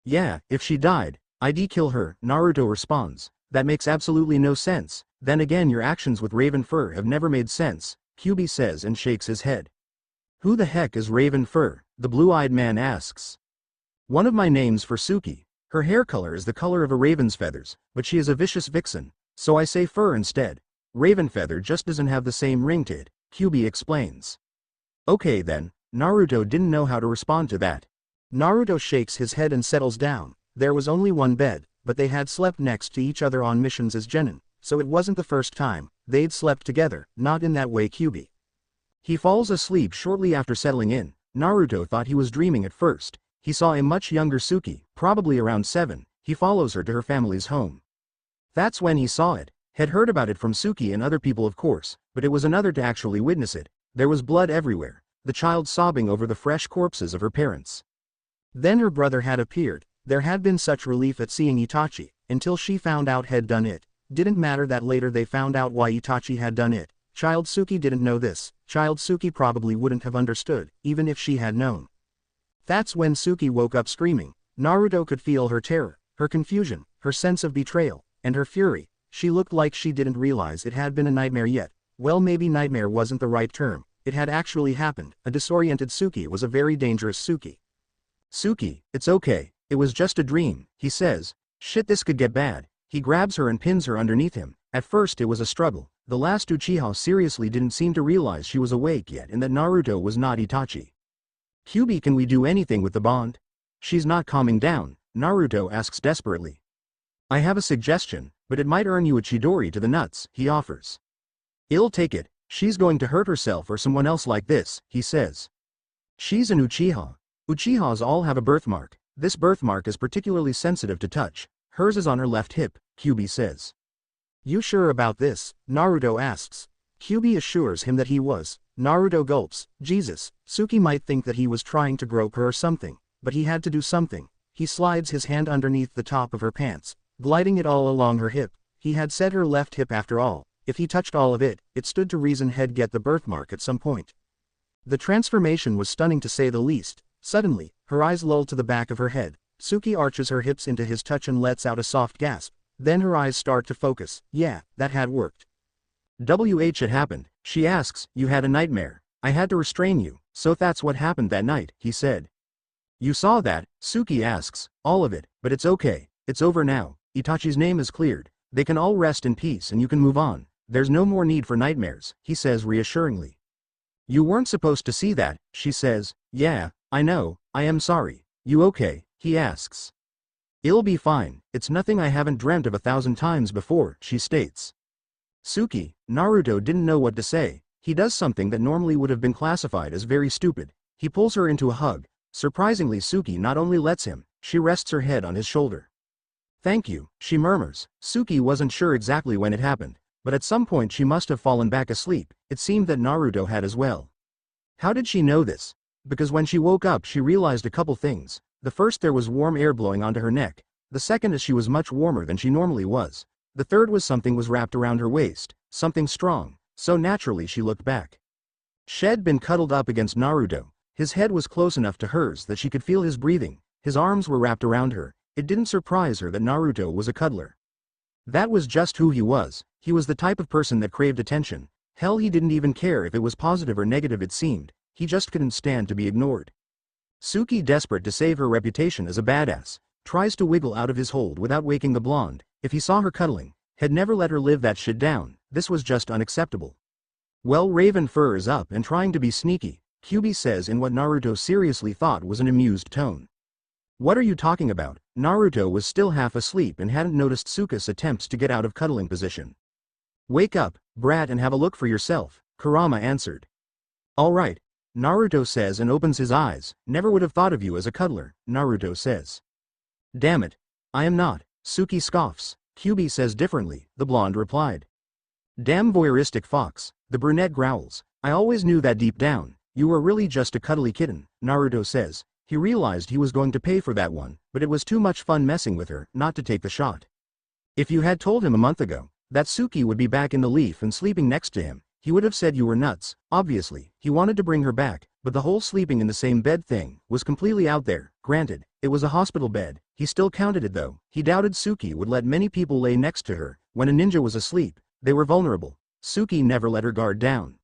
Yeah, if she died, I'd kill her, Naruto responds. That makes absolutely no sense, then again your actions with Raven Fur have never made sense, Kyubi says and shakes his head. Who the heck is Raven Fur, the blue-eyed man asks. One of my names for Suki, her hair color is the color of a raven's feathers, but she is a vicious vixen, so I say fur instead. Raven feather just doesn't have the same ring to it, Kyubi explains. Okay then, Naruto didn't know how to respond to that. Naruto shakes his head and settles down. There was only one bed, but they had slept next to each other on missions as genin, so it wasn't the first time they'd slept together, not in that way Kyubi. He falls asleep shortly after settling in. Naruto thought he was dreaming at first. He saw a much younger Suki, probably around 7, he follows her to her family's home. That's when he saw it, had heard about it from Suki and other people of course, but it was another to actually witness it. There was blood everywhere, the child sobbing over the fresh corpses of her parents. Then her brother had appeared. There had been such relief at seeing Itachi, until she found out had done it. Didn't matter that later they found out why Itachi had done it. Child Suki didn't know this. Child Suki probably wouldn't have understood, even if she had known. That's when Suki woke up screaming. Naruto could feel her terror, her confusion, her sense of betrayal, and her fury. She looked like she didn't realize it had been a nightmare yet. Well, maybe nightmare wasn't the right term. It had actually happened. A disoriented Suki was a very dangerous Suki. Suki, it's okay, it was just a dream, he says. Shit, this could get bad. He grabs her and pins her underneath him. At first it was a struggle. The last Uchiha seriously didn't seem to realize she was awake yet and that Naruto was not Itachi. Kyubi, can we do anything with the bond? She's not calming down, Naruto asks desperately. I have a suggestion, but it might earn you a Chidori to the nuts, he offers. I'll take it, she's going to hurt herself or someone else like this, he says. She's an Uchiha. Uchihas all have a birthmark. This birthmark is particularly sensitive to touch. Hers is on her left hip, Kyubi says. You sure about this? Naruto asks. Kyubi assures him that he was. Naruto gulps. Jesus, Suki might think that he was trying to grope her or something, but he had to do something. He slides his hand underneath the top of her pants, gliding it all along her hip. He had said her left hip after all. If he touched all of it, it stood to reason he'd get the birthmark at some point. The transformation was stunning to say the least. Suddenly, her eyes lull to the back of her head. Suki arches her hips into his touch and lets out a soft gasp. Then her eyes start to focus. Yeah, that had worked. It happened, she asks. You had a nightmare. I had to restrain you, so that's what happened that night, he said. You saw that, Suki asks. All of it, but it's okay. It's over now. Itachi's name is cleared. They can all rest in peace and you can move on. There's no more need for nightmares, he says reassuringly. You weren't supposed to see that, she says. Yeah, I know, I am sorry. You okay, he asks. It'll be fine, it's nothing I haven't dreamt of 1,000 times before, she states. Suki, Naruto didn't know what to say. He does something that normally would have been classified as very stupid. He pulls her into a hug. Surprisingly, Suki not only lets him, she rests her head on his shoulder. Thank you, she murmurs. Suki wasn't sure exactly when it happened, but at some point she must have fallen back asleep. It seemed that Naruto had as well. How did she know this? Because when she woke up she realized a couple things. The first, there was warm air blowing onto her neck. The second is she was much warmer than she normally was. The third was something was wrapped around her waist, something strong, so naturally she looked back. She'd been cuddled up against Naruto. His head was close enough to hers that she could feel his breathing. His arms were wrapped around her. It didn't surprise her that Naruto was a cuddler. That was just who he was. He was the type of person that craved attention. Hell, he didn't even care if it was positive or negative, it seemed. He just couldn't stand to be ignored. Suki, desperate to save her reputation as a badass, tries to wiggle out of his hold without waking the blonde. If he saw her cuddling, had never let her live that shit down. This was just unacceptable. Well, Raven Fur is up and trying to be sneaky, Kyuubi says in what Naruto seriously thought was an amused tone. What are you talking about? Naruto was still half asleep and hadn't noticed Suka's attempts to get out of cuddling position. Wake up, brat, and have a look for yourself, Kurama answered. All right, Naruto says and opens his eyes. Never would have thought of you as a cuddler, Naruto says. Damn it. I am not, Suki scoffs. Kyuubi says differently, the blonde replied. Damn voyeuristic fox, the brunette growls. I always knew that deep down. You were really just a cuddly kitten, Naruto says. He realized he was going to pay for that one, but it was too much fun messing with her not to take the shot. If you had told him a month ago that Suki would be back in the leaf and sleeping next to him, he would have said you were nuts. Obviously, he wanted to bring her back, but the whole sleeping in the same bed thing was completely out there. Granted, it was a hospital bed. He still counted it though. He doubted Suki would let many people lay next to her. When a ninja was asleep, they were vulnerable. Suki never let her guard down.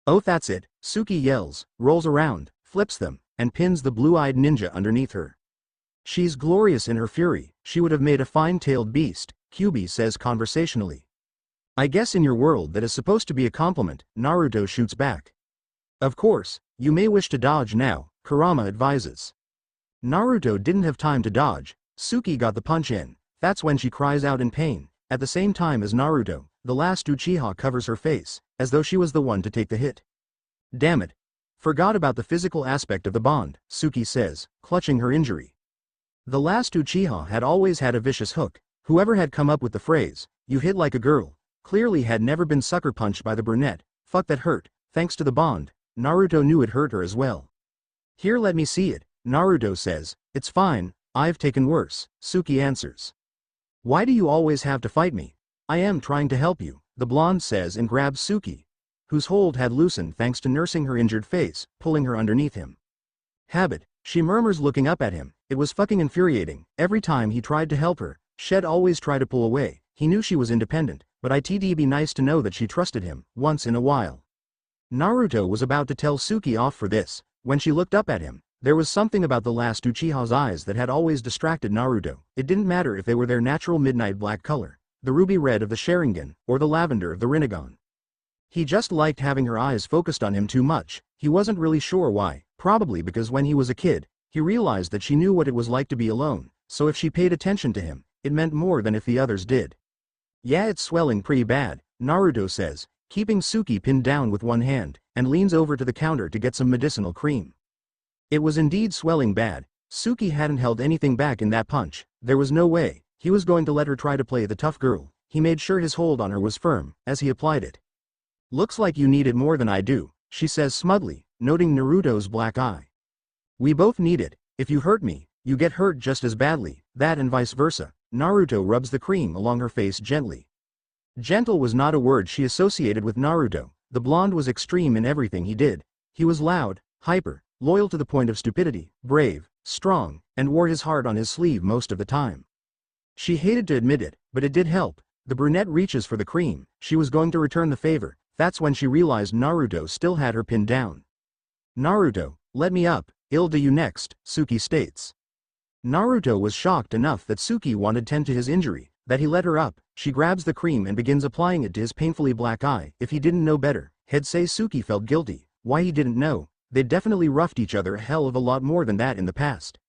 Oh, that's it, Suki yells, rolls around, flips them, and pins the blue-eyed ninja underneath her. She's glorious in her fury. She would have made a fine-tailed beast, Kyuubi says conversationally. I guess in your world that is supposed to be a compliment, Naruto shoots back. Of course, you may wish to dodge now, Kurama advises. Naruto didn't have time to dodge. Suki got the punch in. That's when she cries out in pain. At the same time as Naruto, the last Uchiha covers her face, as though she was the one to take the hit. Damn it. Forgot about the physical aspect of the bond, Suki says, clutching her injury. The last Uchiha had always had a vicious hook. Whoever had come up with the phrase, you hit like a girl, clearly had never been sucker punched by the brunette. Fuck, that hurt. Thanks to the bond, Naruto knew it hurt her as well. Here, let me see it, Naruto says. It's fine, I've taken worse, Suki answers. Why do you always have to fight me? I am trying to help you, the blonde says and grabs Suki, whose hold had loosened thanks to nursing her injured face, pulling her underneath him. Habit, she murmurs looking up at him. It was fucking infuriating. Every time he tried to help her, she'd always try to pull away. He knew she was independent, but it'd be nice to know that she trusted him, once in a while. Naruto was about to tell Suki off for this, when she looked up at him. There was something about the last Uchiha's eyes that had always distracted Naruto. It didn't matter if they were their natural midnight black color, the ruby red of the Sharingan, or the lavender of the Rinnegan. He just liked having her eyes focused on him too much. He wasn't really sure why, probably because when he was a kid, he realized that she knew what it was like to be alone, so if she paid attention to him, it meant more than if the others did. Yeah, it's swelling pretty bad, Naruto says, keeping Suki pinned down with one hand, and leans over to the counter to get some medicinal cream. It was indeed swelling bad. Suki hadn't held anything back in that punch. There was no way he was going to let her try to play the tough girl. He made sure his hold on her was firm, as he applied it. Looks like you need it more than I do, she says smugly, noting Naruto's black eye. We both need it. If you hurt me, you get hurt just as badly, that and vice versa. Naruto rubs the cream along her face gently. Gentle was not a word she associated with Naruto. The blonde was extreme in everything he did. He was loud, hyper, loyal to the point of stupidity, brave, strong, and wore his heart on his sleeve most of the time. She hated to admit it, but it did help. The brunette reaches for the cream. She was going to return the favor. That's when she realized Naruto still had her pinned down. "Naruto, let me up, I'll do you next," Suki states. Naruto was shocked enough that Suki wanted tend to his injury, that he let her up. She grabs the cream and begins applying it to his painfully black eye. If he didn't know better, he'd say Suki felt guilty. Why he didn't know? They'd definitely roughed each other a hell of a lot more than that in the past.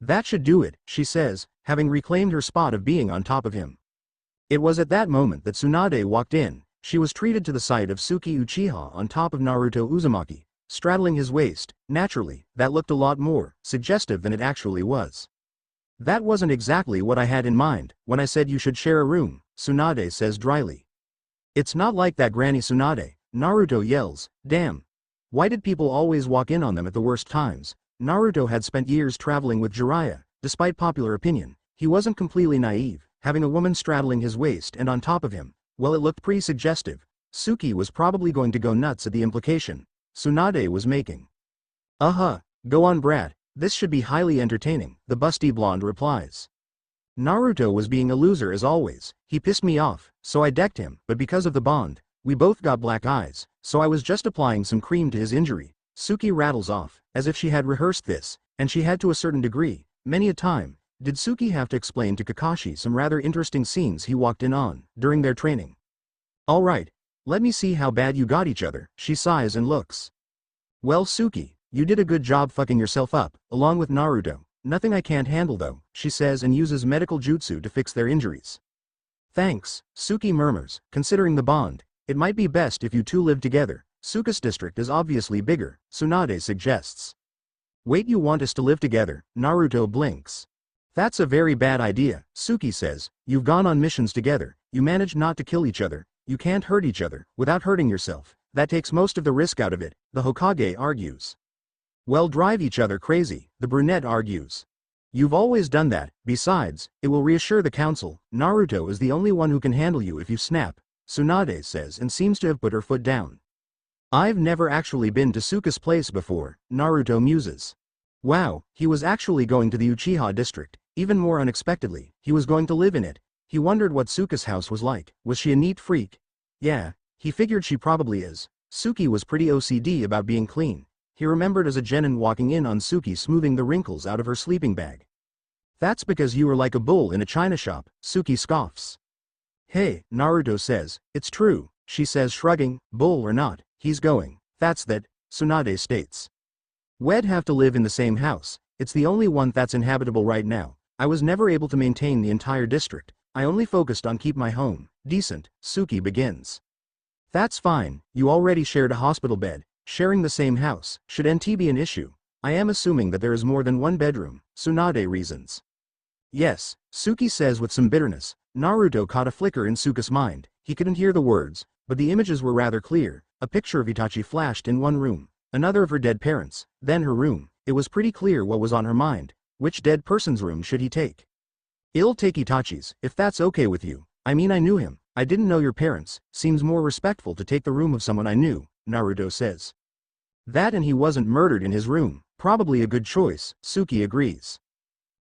"That should do it," she says, having reclaimed her spot of being on top of him. It was at that moment that Tsunade walked in. She was treated to the sight of Suki Uchiha on top of Naruto Uzumaki, straddling his waist. Naturally, that looked a lot more suggestive than it actually was. "That wasn't exactly what I had in mind when I said you should share a room," Tsunade says dryly. "It's not like that, Granny Tsunade," Naruto yells. Damn. Why did people always walk in on them at the worst times? Naruto had spent years traveling with Jiraiya. Despite popular opinion, he wasn't completely naive. Having a woman straddling his waist and on top of him, well, it looked pretty suggestive. Suki was probably going to go nuts at the implication Tsunade was making. Go on, brat. This should be highly entertaining," the busty blonde replies. "Naruto was being a loser as always. He pissed me off, so I decked him, but because of the bond, we both got black eyes, so I was just applying some cream to his injury." Suki rattles off, as if she had rehearsed this, and she had to a certain degree. Many a time did Suki have to explain to Kakashi some rather interesting scenes he walked in on during their training. "Alright, let me see how bad you got each other," she sighs and looks. "Well, Suki, you did a good job fucking yourself up, along with Naruto. Nothing I can't handle though," she says and uses medical jutsu to fix their injuries. "Thanks," Suki murmurs, considering the bond. "It might be best if you two live together. Suka's district is obviously bigger," Tsunade suggests. "Wait, you want us to live together?" Naruto blinks. "That's a very bad idea," Suki says. "You've gone on missions together, you managed not to kill each other, you can't hurt each other without hurting yourself. That takes most of the risk out of it," the Hokage argues. "Well, drive each other crazy," the brunette argues. "You've always done that. Besides, it will reassure the council. Naruto is the only one who can handle you if you snap," Tsunade says and seems to have put her foot down. "I've never actually been to Suka's place before," Naruto muses. Wow, he was actually going to the Uchiha district. Even more unexpectedly, he was going to live in it. He wondered what Suka's house was like. Was she a neat freak? Yeah, he figured she probably is. Suki was pretty OCD about being clean. He remembered as a genin walking in on Suki smoothing the wrinkles out of her sleeping bag. "That's because you were like a bull in a china shop," Suki scoffs. "Hey," Naruto says, "it's true," she says shrugging. "Bull or not, he's going. That's that," Tsunade states. "We'd have to live in the same house. It's the only one that's inhabitable right now. I was never able to maintain the entire district. I only focused on keep my home decent," Suki begins. "That's fine, you already shared a hospital bed. Sharing the same house, should NT be an issue? I am assuming that there is more than one bedroom," Tsunade reasons. "Yes," Suki says with some bitterness. Naruto caught a flicker in Suka's mind. He couldn't hear the words, but the images were rather clear. A picture of Itachi flashed in one room, another of her dead parents, then her room. It was pretty clear what was on her mind. Which dead person's room should he take? "I'll take Itachi's, if that's okay with you. I mean, I knew him. I didn't know your parents. Seems more respectful to take the room of someone I knew," Naruto says. "That and he wasn't murdered in his room. Probably a good choice," Suki agrees.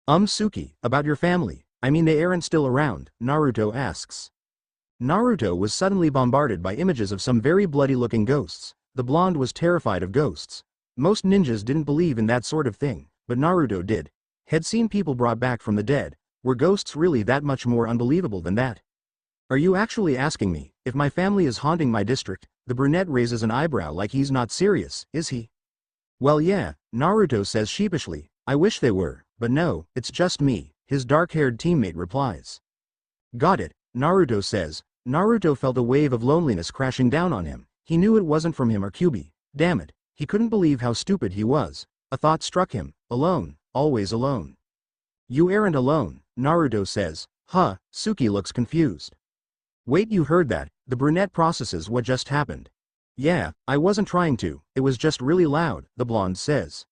Suki, about your family, I mean they aren't still around," Naruto asks. Naruto was suddenly bombarded by images of some very bloody-looking ghosts. The blonde was terrified of ghosts. Most ninjas didn't believe in that sort of thing, but Naruto did. Had seen people brought back from the dead. Were ghosts really that much more unbelievable than that? "Are you actually asking me if my family is haunting my district?" The brunette raises an eyebrow like he's not serious, is he? "Well, yeah," Naruto says sheepishly. "I wish they were, but no, it's just me," his dark-haired teammate replies. "Got it," Naruto says. Naruto felt a wave of loneliness crashing down on him. He knew it wasn't from him or Kyubi. Damn it, he couldn't believe how stupid he was. A thought struck him. Alone, always alone. "You aren't alone," Naruto says. "Huh," Suki looks confused. "Wait, you heard that?" The brunette processes what just happened. "Yeah, I wasn't trying to, it was just really loud," the blonde says.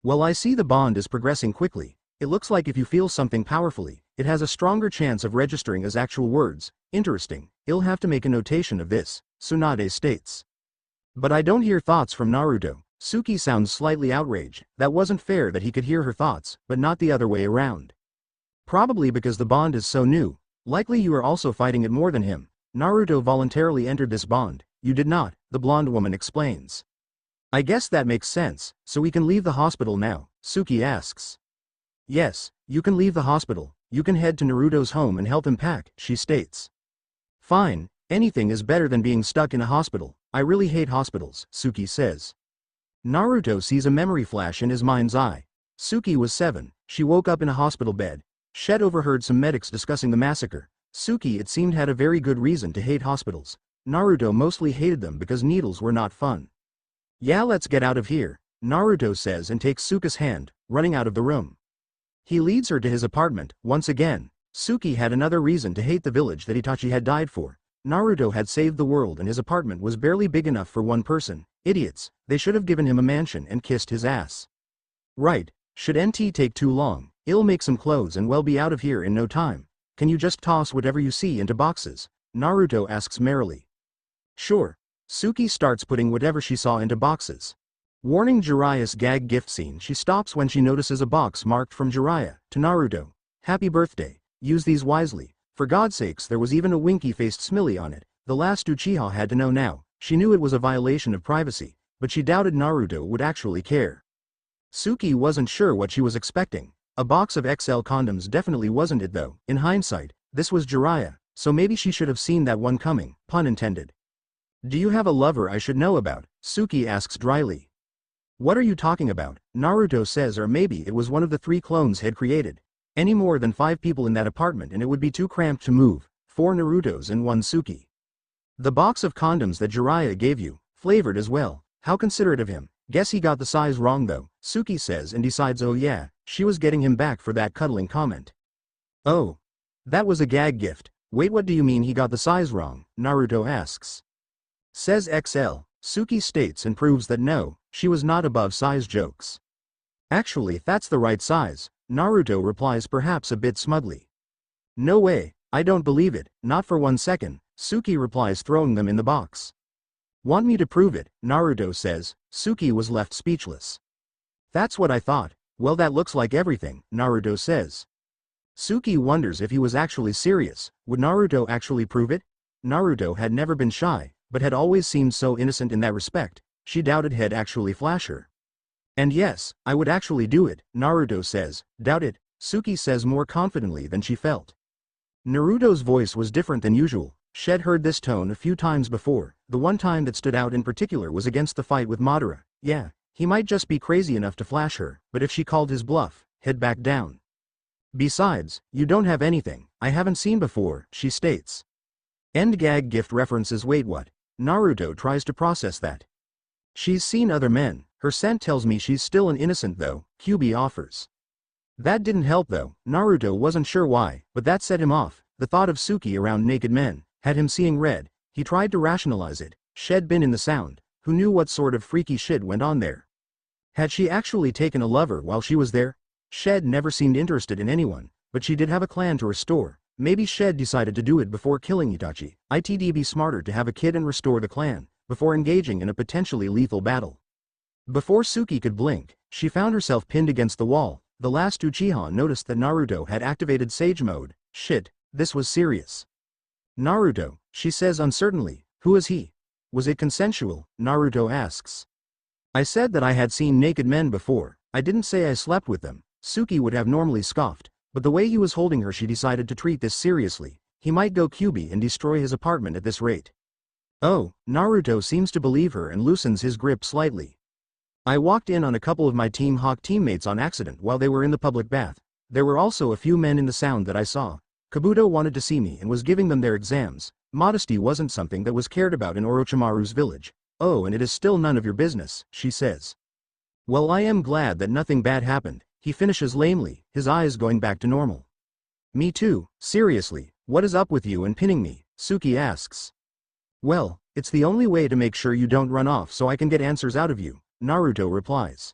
"Well, I see the bond is progressing quickly. It looks like if you feel something powerfully, it has a stronger chance of registering as actual words. Interesting, I'll have to make a notation of this," Tsunade states. "But I don't hear thoughts from Naruto. Suki sounds slightly outraged. That wasn't fair that he could hear her thoughts, but not the other way around. Probably because the bond is so new. Likely you are also fighting it more than him. Naruto voluntarily entered this bond. You did not, the blonde woman explains. I guess that makes sense, so we can leave the hospital now, Suki asks. Yes, you can leave the hospital. You can head to Naruto's home and help him pack, she states. Fine, anything is better than being stuck in a hospital. I really hate hospitals, Suki says. Naruto sees a memory flash in his mind's eye. Suki was 7, she woke up in a hospital bed. Shed overheard some medics discussing the massacre. Suki, it seemed, had a very good reason to hate hospitals. Naruto mostly hated them because needles were not fun. Yeah, let's get out of here, Naruto says and takes Suka's hand, running out of the room. He leads her to his apartment. Once again, Suki had another reason to hate the village that Itachi had died for. Naruto had saved the world and his apartment was barely big enough for one person. Idiots, they should have given him a mansion and kissed his ass. Right, should NT take too long, I'll make some clothes and we'll be out of here in no time. Can you just toss whatever you see into boxes? Naruto asks merrily. Sure. Suki starts putting whatever she saw into boxes. Warning Jiraiya's gag gift scene. She stops when she notices a box marked from Jiraiya to Naruto. Happy birthday, use these wisely. For God's sakes, there was even a winky-faced Smiley on it. The last Uchiha had to know now. She knew it was a violation of privacy, but she doubted Naruto would actually care. Suki wasn't sure what she was expecting. A box of XL condoms definitely wasn't it though. In hindsight, this was Jiraiya, so maybe she should have seen that one coming, pun intended. Do you have a lover I should know about? Suki asks dryly. What are you talking about? Naruto says, or maybe it was one of the 3 clones had created. Any more than 5 people in that apartment and it would be too cramped to move. 4 Narutos and 1 Suki. The box of condoms that Jiraiya gave you, flavored as well. How considerate of him. Guess he got the size wrong though, Suki says and decides, oh yeah, she was getting him back for that cuddling comment. Oh. That was a gag gift. Wait, what do you mean he got the size wrong? Naruto asks. Says XL, Suki states and proves that no, she was not above size jokes. Actually, that's the right size, Naruto replies, perhaps a bit smugly. No way, I don't believe it, not for 1 second, Suki replies, throwing them in the box. Want me to prove it? Naruto says. Suki was left speechless. That's what I thought. Well, that looks like everything, Naruto says. Suki wonders if he was actually serious. Would Naruto actually prove it? Naruto had never been shy, but had always seemed so innocent in that respect. She doubted he'd actually flash her. And yes, I would actually do it, Naruto says. Doubt it, Suki says more confidently than she felt. Naruto's voice was different than usual. Shed heard this tone a few times before. The one time that stood out in particular was against the fight with Madara. Yeah, he might just be crazy enough to flash her, but if she called his bluff, he'd back down. Besides, you don't have anything I haven't seen before, she states. End gag gift references. Wait, what? Naruto tries to process that. She's seen other men. Her scent tells me she's still an innocent though, Kyuubi offers. That didn't help though. Naruto wasn't sure why, but that set him off. The thought of Suki around naked men had him seeing red. He tried to rationalize it. Shed been in the sound. Who knew what sort of freaky shit went on there? Had she actually taken a lover while she was there? Shed never seemed interested in anyone, but she did have a clan to restore. Maybe Shed decided to do it before killing Itachi. It'd be smarter to have a kid and restore the clan, before engaging in a potentially lethal battle. Before Suki could blink, she found herself pinned against the wall. The last Uchiha noticed that Naruto had activated Sage Mode. Shit, this was serious. Naruto, she says uncertainly. Who is he? Was it consensual? Naruto asks. I said that I had seen naked men before. I didn't say I slept with them. Suki would have normally scoffed, but the way he was holding her, she decided to treat this seriously. He might go Kyuubi and destroy his apartment at this rate. Oh, Naruto seems to believe her and loosens his grip slightly. I walked in on a couple of my Team Hawk teammates on accident while they were in the public bath. There were also a few men in the sound that I saw. Kabuto wanted to see me and was giving them their exams. Modesty wasn't something that was cared about in Orochimaru's village. Oh, and it is still none of your business, she says. Well, I am glad that nothing bad happened, he finishes lamely, his eyes going back to normal. Me too, seriously, what is up with you and pinning me? Suki asks. Well, it's the only way to make sure you don't run off so I can get answers out of you, Naruto replies.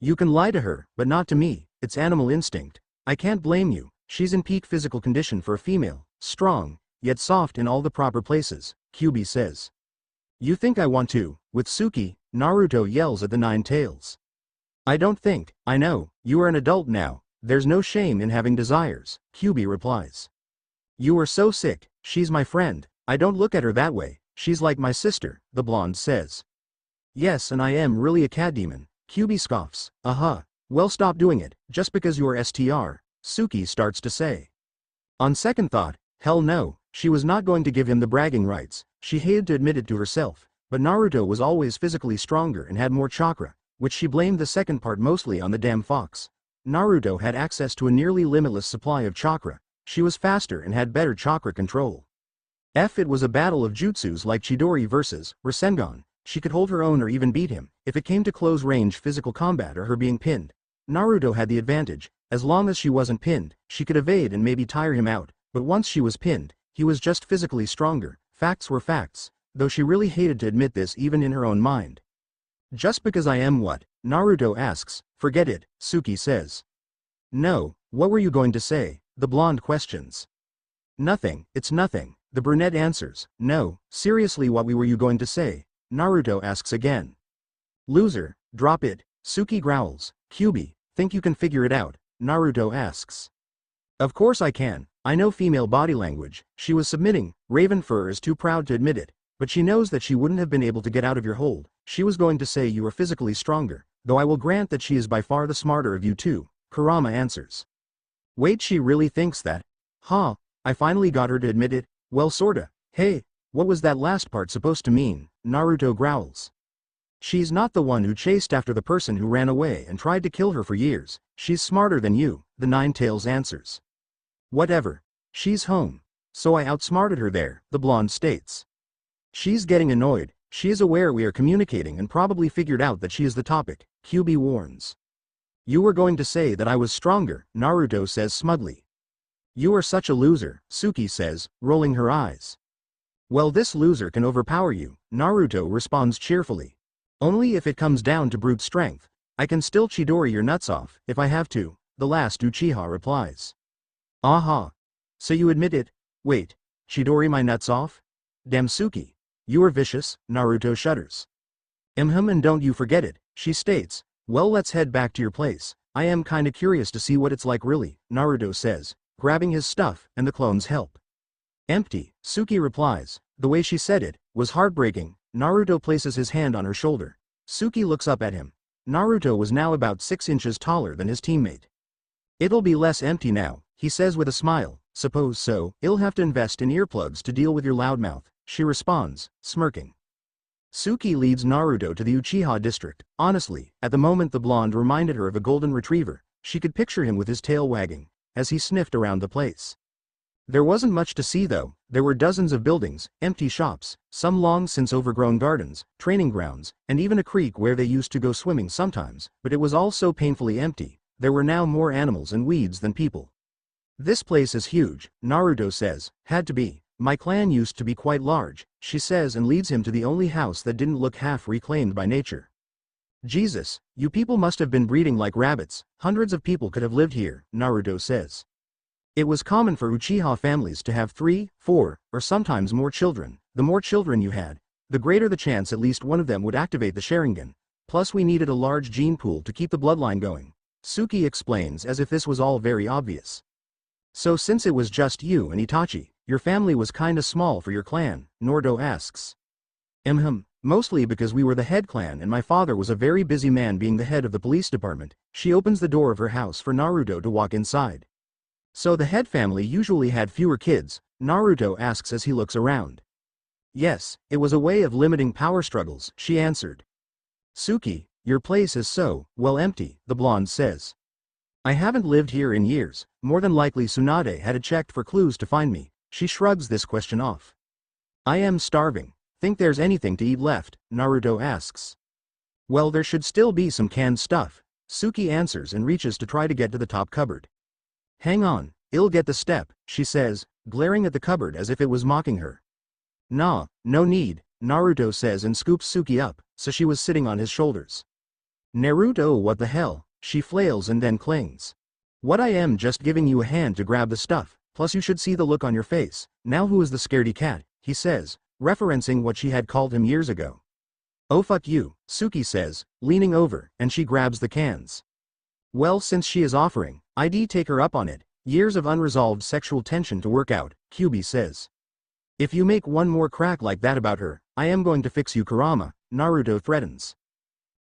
You can lie to her, but not to me, it's animal instinct. I can't blame you, she's in peak physical condition for a female, strong, yet soft in all the proper places, Kyuubi says. You think I want to, with Suki, Naruto yells at the Nine Tails. I don't think, I know, you are an adult now, there's no shame in having desires, Kyuubi replies. You are so sick, she's my friend, I don't look at her that way, she's like my sister, the blonde says. Yes, and I am really a cat demon, Kyuubi scoffs. Well, stop doing it, just because you're STR, Suki starts to say. On second thought, hell no, she was not going to give him the bragging rights, she hated to admit it to herself, but Naruto was always physically stronger and had more chakra, which she blamed the second part mostly on the damn fox. Naruto had access to a nearly limitless supply of chakra, she was faster and had better chakra control. It was a battle of jutsus like Chidori versus Rasengan, she could hold her own or even beat him, if it came to close-range physical combat or her being pinned. Naruto had the advantage, as long as she wasn't pinned, she could evade and maybe tire him out, but once she was pinned, he was just physically stronger, facts were facts, though she really hated to admit this even in her own mind. Just because I am what? Naruto asks. Forget it, Suki says. No, what were you going to say? The blonde questions. Nothing, it's nothing, the brunette answers. No, seriously, what were you going to say? Naruto asks again. Loser, drop it, Suki growls. Kyuubi, think you can figure it out? Naruto asks. Of course I can, I know female body language, she was submitting, Raven Fur is too proud to admit it, but she knows that she wouldn't have been able to get out of your hold. She was going to say you are physically stronger, though I will grant that she is by far the smarter of you two, Kurama answers. Wait, she really thinks that? Huh, I finally got her to admit it, well sorta. Hey, what was that last part supposed to mean? Naruto growls. She's not the one who chased after the person who ran away and tried to kill her for years, she's smarter than you, the Nine Tails answers. Whatever. She's home. So I outsmarted her there, the blonde states. She's getting annoyed, she is aware we are communicating and probably figured out that she is the topic, Kyuubi warns. You were going to say that I was stronger, Naruto says smugly. You are such a loser, Suki says, rolling her eyes. Well, this loser can overpower you, Naruto responds cheerfully. Only if it comes down to brute strength. I can still Chidori your nuts off, if I have to, the last Uchiha replies. Aha. So you admit it? Wait, Chidori my nuts off? Damn Suki. You are vicious, Naruto shudders. And don't you forget it, she states. Well, let's head back to your place, I am kinda curious to see what it's like really, Naruto says, grabbing his stuff and the clones help. Empty, Suki replies. The way she said it was heartbreaking. Naruto places his hand on her shoulder. Suki looks up at him. Naruto was now about 6 inches taller than his teammate. It'll be less empty now, he says with a smile. Suppose so, you'll have to invest in earplugs to deal with your loudmouth, she responds, smirking. Suki leads Naruto to the Uchiha district. Honestly, at the moment the blonde reminded her of a golden retriever, she could picture him with his tail wagging, as he sniffed around the place. There wasn't much to see though, there were dozens of buildings, empty shops, some long since overgrown gardens, training grounds, and even a creek where they used to go swimming sometimes, but it was all so painfully empty, there were now more animals and weeds than people. This place is huge, Naruto says, had to be. My clan used to be quite large, she says and leads him to the only house that didn't look half reclaimed by nature. Jesus, you people must have been breeding like rabbits, hundreds of people could have lived here, Naruto says. It was common for Uchiha families to have 3, 4, or sometimes more children. The more children you had, the greater the chance at least one of them would activate the Sharingan. Plus we needed a large gene pool to keep the bloodline going. Suki explains as if this was all very obvious. So since it was just you and Itachi, your family was kinda small for your clan, Naruto asks. Mostly because we were the head clan and my father was a very busy man being the head of the police department. She opens the door of her house for Naruto to walk inside. So the head family usually had fewer kids, Naruto asks as he looks around. Yes, it was a way of limiting power struggles, she answered. Suki, your place is so, well empty, the blonde says. I haven't lived here in years, more than likely Tsunade had checked for clues to find me, she shrugs this question off. I am starving, think there's anything to eat left, Naruto asks. Well, there should still be some canned stuff, Suki answers and reaches to try to get to the top cupboard. Hang on, I'll get the step, she says, glaring at the cupboard as if it was mocking her. Nah, no need, Naruto says and scoops Suki up, so she was sitting on his shoulders. Naruto, what the hell, she flails and then clings. What, I am just giving you a hand to grab the stuff, plus you should see the look on your face, now who is the scaredy cat, he says, referencing what she had called him years ago. Oh fuck you, Suki says, leaning over, and she grabs the cans. Well, since she is offering, I'd take her up on it. Years of unresolved sexual tension to work out, Kyubi says. If you make one more crack like that about her, I am going to fix you, Kurama, Naruto threatens.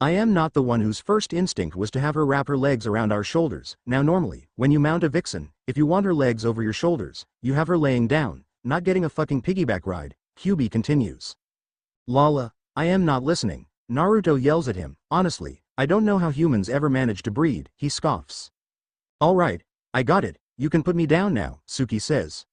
I am not the one whose first instinct was to have her wrap her legs around our shoulders. Now normally, when you mount a vixen, if you want her legs over your shoulders, you have her laying down, not getting a fucking piggyback ride, Kyubi continues. Lala, I am not listening, Naruto yells at him. Honestly, I don't know how humans ever manage to breed, he scoffs. Alright, I got it, you can put me down now, Suki says.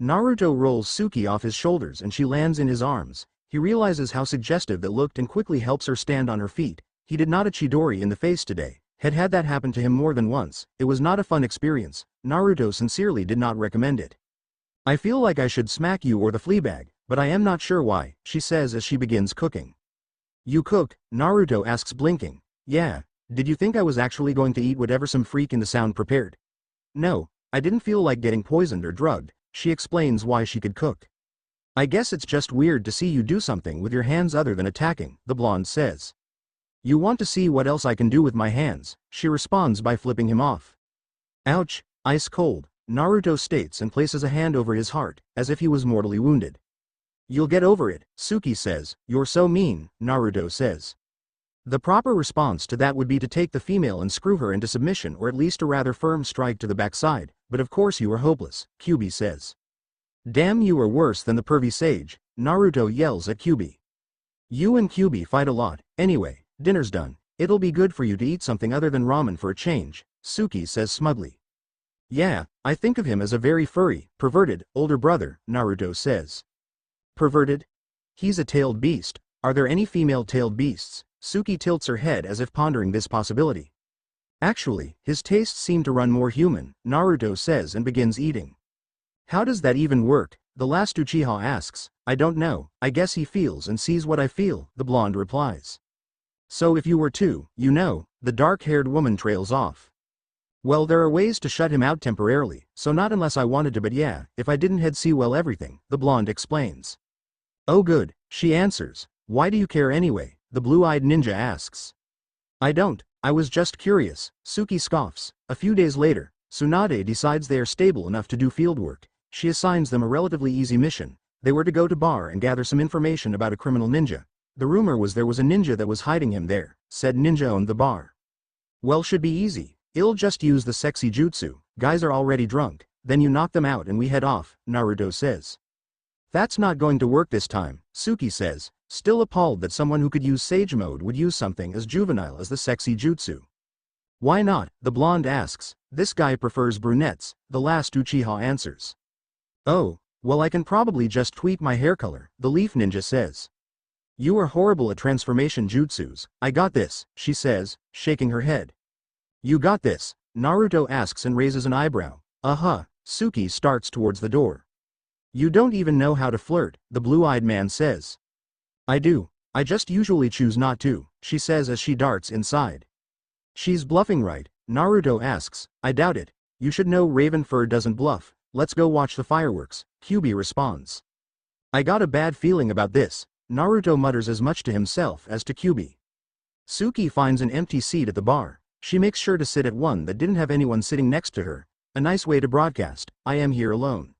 Naruto rolls Suki off his shoulders and she lands in his arms. He realizes how suggestive that looked and quickly helps her stand on her feet. He did not a Chidori in the face today. Had that happened to him more than once, it was not a fun experience. Naruto sincerely did not recommend it. I feel like I should smack you or the Fleabag, but I am not sure why, she says as she begins cooking. You cooked? Naruto asks, blinking. Yeah, did you think I was actually going to eat whatever some freak in the sound prepared? No, I didn't feel like getting poisoned or drugged, she explains why she could cook. I guess it's just weird to see you do something with your hands other than attacking, the blonde says. You want to see what else I can do with my hands, she responds by flipping him off. Ouch, ice cold, Naruto states and places a hand over his heart, as if he was mortally wounded. You'll get over it, Suki says. You're so mean, Naruto says. The proper response to that would be to take the female and screw her into submission, or at least a rather firm strike to the backside, but of course you are hopeless, Kyubi says. Damn, you are worse than the pervy sage, Naruto yells at Kyubi. You and Kyubi fight a lot. Anyway, dinner's done. It'll be good for you to eat something other than ramen for a change, Suki says smugly. Yeah, I think of him as a very furry, perverted, older brother, Naruto says. Perverted? He's a tailed beast. Are there any female tailed beasts? Suki tilts her head as if pondering this possibility. Actually, his tastes seem to run more human, Naruto says and begins eating. How does that even work? The last Uchiha asks. I don't know, I guess he feels and sees what I feel, the blonde replies. So if you were to, you know, the dark-haired woman trails off. Well, there are ways to shut him out temporarily, so not unless I wanted to, but yeah, if I didn't head see well everything, the blonde explains. Oh good, she answers. Why do you care anyway? The blue-eyed ninja asks. I don't, I was just curious, Suki scoffs. A few days later, Tsunade decides they are stable enough to do fieldwork. She assigns them a relatively easy mission. They were to go to bar and gather some information about a criminal ninja. The rumor was there was a ninja that was hiding him there, said ninja owned the bar. Well, should be easy. I'll just use the sexy jutsu. Guys are already drunk. Then you knock them out and we head off, Naruto says. That's not going to work this time, Suki says, still appalled that someone who could use Sage Mode would use something as juvenile as the sexy jutsu. Why not? The blonde asks. This guy prefers brunettes, the last Uchiha answers. Oh, well, I can probably just tweak my hair color, the leaf ninja says. You are horrible at transformation jutsus. I got this, she says, shaking her head. You got this? Naruto asks and raises an eyebrow. Uh-huh, Suki starts towards the door. You don't even know how to flirt, the blue-eyed man says. I do, I just usually choose not to, she says as she darts inside. She's bluffing, right? Naruto asks. I doubt it. You should know Ravenfur doesn't bluff. Let's go watch the fireworks, Kyubi responds. I got a bad feeling about this, Naruto mutters as much to himself as to Kyubi. Suki finds an empty seat at the bar. She makes sure to sit at one that didn't have anyone sitting next to her. A nice way to broadcast, I am here alone.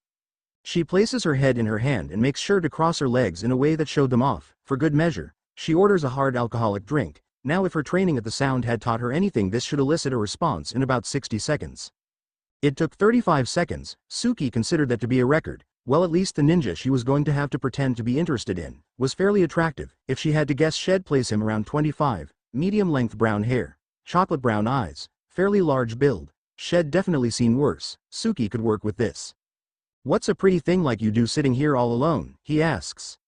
She places her head in her hand and makes sure to cross her legs in a way that showed them off. For good measure, she orders a hard alcoholic drink. Now if her training at the Sound had taught her anything, this should elicit a response in about 60 seconds. It took 35 seconds. Suki considered that to be a record. Well, at least the ninja she was going to have to pretend to be interested in was fairly attractive. If she had to guess, she'd place him around 25, medium-length brown hair, chocolate brown eyes, fairly large build. She'd definitely seen worse. Suki could work with this. What's a pretty thing like you do sitting here all alone? He asks.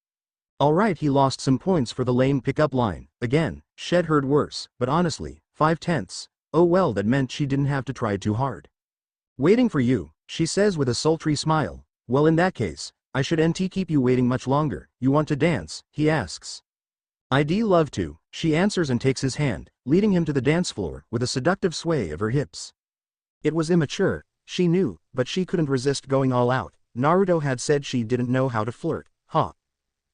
Alright, he lost some points for the lame pickup line. Again, she'd heard worse, but honestly, 5/10. Oh well, that meant she didn't have to try too hard. Waiting for you, she says with a sultry smile. Well, in that case, I should NT keep you waiting much longer. You want to dance? He asks. I'd love to, she answers and takes his hand, leading him to the dance floor with a seductive sway of her hips. It was immature, she knew, but she couldn't resist going all out. Naruto had said she didn't know how to flirt. Ha.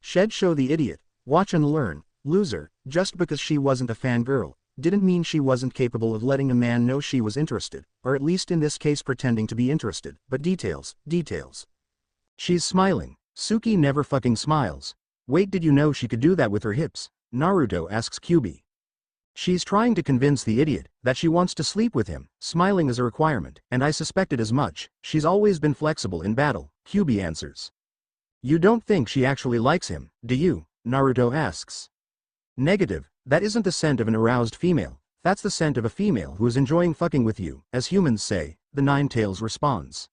She'd show the idiot. Watch and learn. Loser, just because she wasn't a fangirl, didn't mean she wasn't capable of letting a man know she was interested, or at least in this case pretending to be interested, but details. She's smiling. Suki never fucking smiles. Wait, did you know she could do that with her hips? Naruto asks Kyubi. She's trying to convince the idiot that she wants to sleep with him. Smiling is a requirement, and I suspected as much. She's always been flexible in battle, Kyubi answers. You don't think she actually likes him, do you? Naruto asks. Negative, that isn't the scent of an aroused female. That's the scent of a female who is enjoying fucking with you, as humans say, the Nine-Tails responds.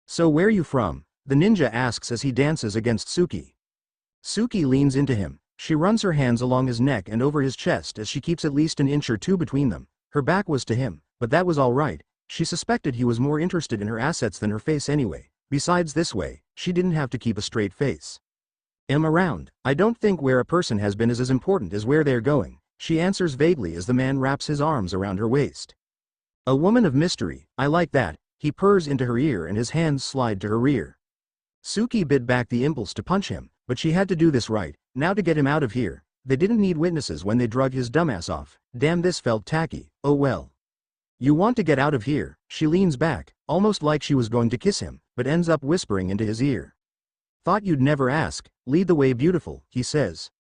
So where you from? The ninja asks as he dances against Suki. Suki leans into him. She runs her hands along his neck and over his chest as she keeps at least an inch or two between them. Her back was to him, but that was all right. She suspected he was more interested in her assets than her face anyway. Besides, this way, she didn't have to keep a straight face. Around. I don't think where a person has been is as important as where they're going, she answers vaguely as the man wraps his arms around her waist. A woman of mystery, I like that. He purrs into her ear and his hands slide to her rear. Suki bit back the impulse to punch him, but she had to do this right, now to get him out of here. They didn't need witnesses when they drug his dumbass off. Damn, this felt tacky. Oh well. You want to get out of here? She leans back, almost like she was going to kiss him, but ends up whispering into his ear. Thought you'd never ask. Lead the way, beautiful, he says.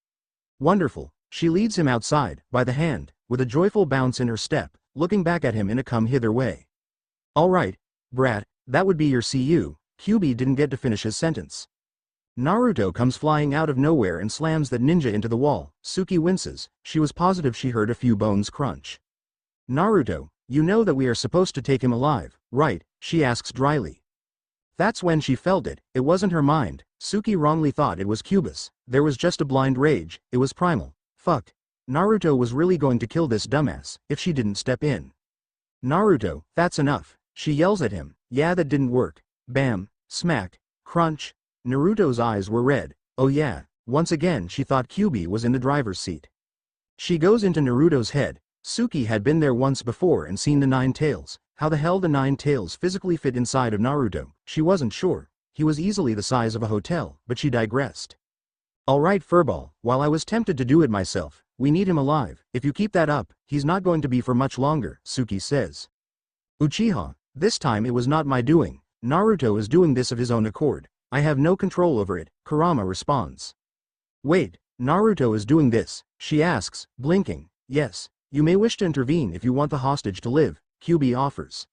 Wonderful. She leads him outside, by the hand, with a joyful bounce in her step, looking back at him in a come-hither way. All right, brat, that would be your CU. Kyubi didn't get to finish his sentence. Naruto comes flying out of nowhere and slams that ninja into the wall. Suki winces. She was positive she heard a few bones crunch. Naruto, you know that we are supposed to take him alive, right? She asks dryly. That's when she felt it. It wasn't her mind. Suki wrongly thought it was Cubus. There was just a blind rage. It was primal. Fuck. Naruto was really going to kill this dumbass if she didn't step in. Naruto, that's enough. She yells at him. Yeah, that didn't work. Bam. Smack. Crunch. Naruto's eyes were red. Oh yeah. Once again she thought Kyubi was in the driver's seat. She goes into Naruto's head. Suki had been there once before and seen the Nine Tails. How the hell the Nine Tails physically fit inside of Naruto, she wasn't sure. He was easily the size of a hotel, but she digressed. Alright furball, while I was tempted to do it myself, we need him alive. If you keep that up, he's not going to be for much longer, Suki says. Uchiha, this time it was not my doing. Naruto is doing this of his own accord. I have no control over it, Kurama responds. Wait, Naruto is doing this, she asks, blinking. Yes, you may wish to intervene if you want the hostage to live, Kyubi offers.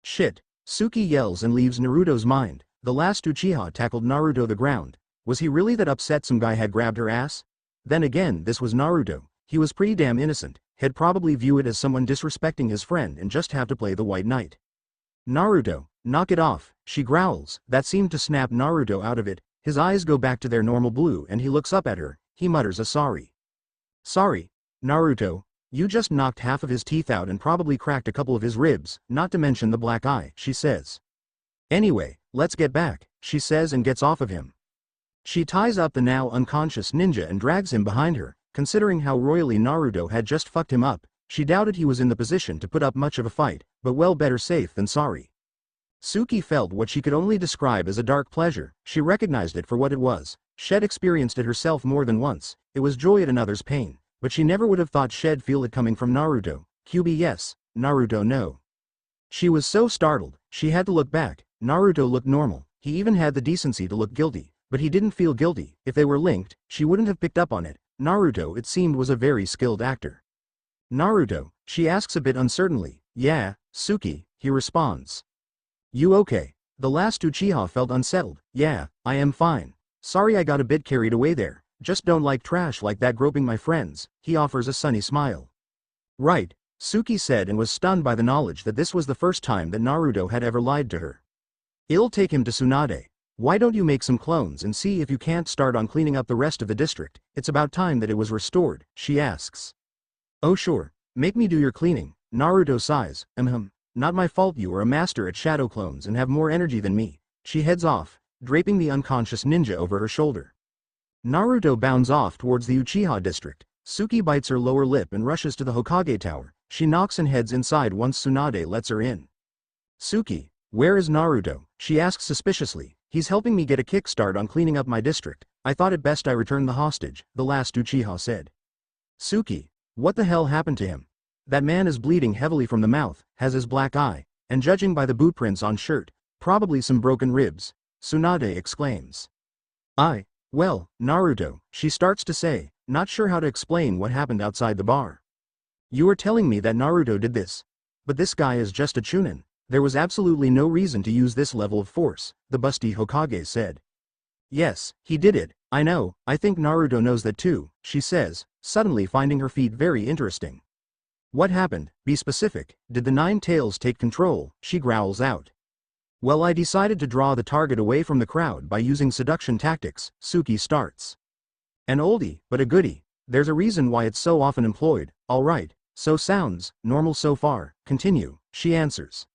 Shit, Suki yells and leaves Naruto's mind. The last Uchiha tackled Naruto to the ground. Was he really that upset some guy had grabbed her ass? Then again, this was Naruto. He was pretty damn innocent, had probably view it as someone disrespecting his friend and just have to play the white knight. Naruto, knock it off, she growls. That seemed to snap Naruto out of it. His eyes go back to their normal blue and he looks up at her. He mutters a sorry. Sorry, Naruto. You just knocked half of his teeth out and probably cracked a couple of his ribs, not to mention the black eye, she says. Anyway, let's get back, she says and gets off of him. She ties up the now unconscious ninja and drags him behind her. Considering how royally Naruto had just fucked him up, she doubted he was in the position to put up much of a fight, but well, better safe than sorry. Suki felt what she could only describe as a dark pleasure. She recognized it for what it was. Shed experienced it herself more than once. It was joy at another's pain. But she never would have thought she'd feel it coming from Naruto. Kyubi yes, Naruto no. She was so startled, she had to look back. Naruto looked normal. He even had the decency to look guilty. But he didn't feel guilty. If they were linked, she wouldn't have picked up on it. Naruto, it seemed, was a very skilled actor. Naruto, she asks a bit uncertainly. Yeah, Suki, he responds. You okay? The last Uchiha felt unsettled. Yeah, I am fine. Sorry I got a bit carried away there. Just don't like trash like that groping my friends, he offers a sunny smile. Right, Suki said and was stunned by the knowledge that this was the first time that Naruto had ever lied to her. It'll take him to Tsunade. Why don't you make some clones and see if you can't start on cleaning up the rest of the district? It's about time that it was restored, she asks. Oh sure, make me do your cleaning, Naruto sighs. Not my fault you are a master at shadow clones and have more energy than me. She heads off, draping the unconscious ninja over her shoulder. Naruto bounds off towards the Uchiha district. Suki bites her lower lip and rushes to the Hokage tower. She knocks and heads inside once Tsunade lets her in. Suki, where is Naruto? She asks suspiciously. He's helping me get a kickstart on cleaning up my district. I thought it best I return the hostage, the last Uchiha said. Suki, what the hell happened to him? That man is bleeding heavily from the mouth, has his black eye, and judging by the boot prints on shirt, probably some broken ribs, Tsunade exclaims. Well, Naruto, she starts to say, not sure how to explain what happened outside the bar. You are telling me that Naruto did this. But this guy is just a chunin. There was absolutely no reason to use this level of force, the busty Hokage said. Yes, he did it, I know, I think Naruto knows that too, she says, suddenly finding her feat very interesting. What happened? Be specific, did the Nine Tails take control? She growls out. Well, I decided to draw the target away from the crowd by using seduction tactics, Suki starts. An oldie, but a goodie. There's a reason why it's so often employed, alright, so sounds, normal so far, continue, she answers.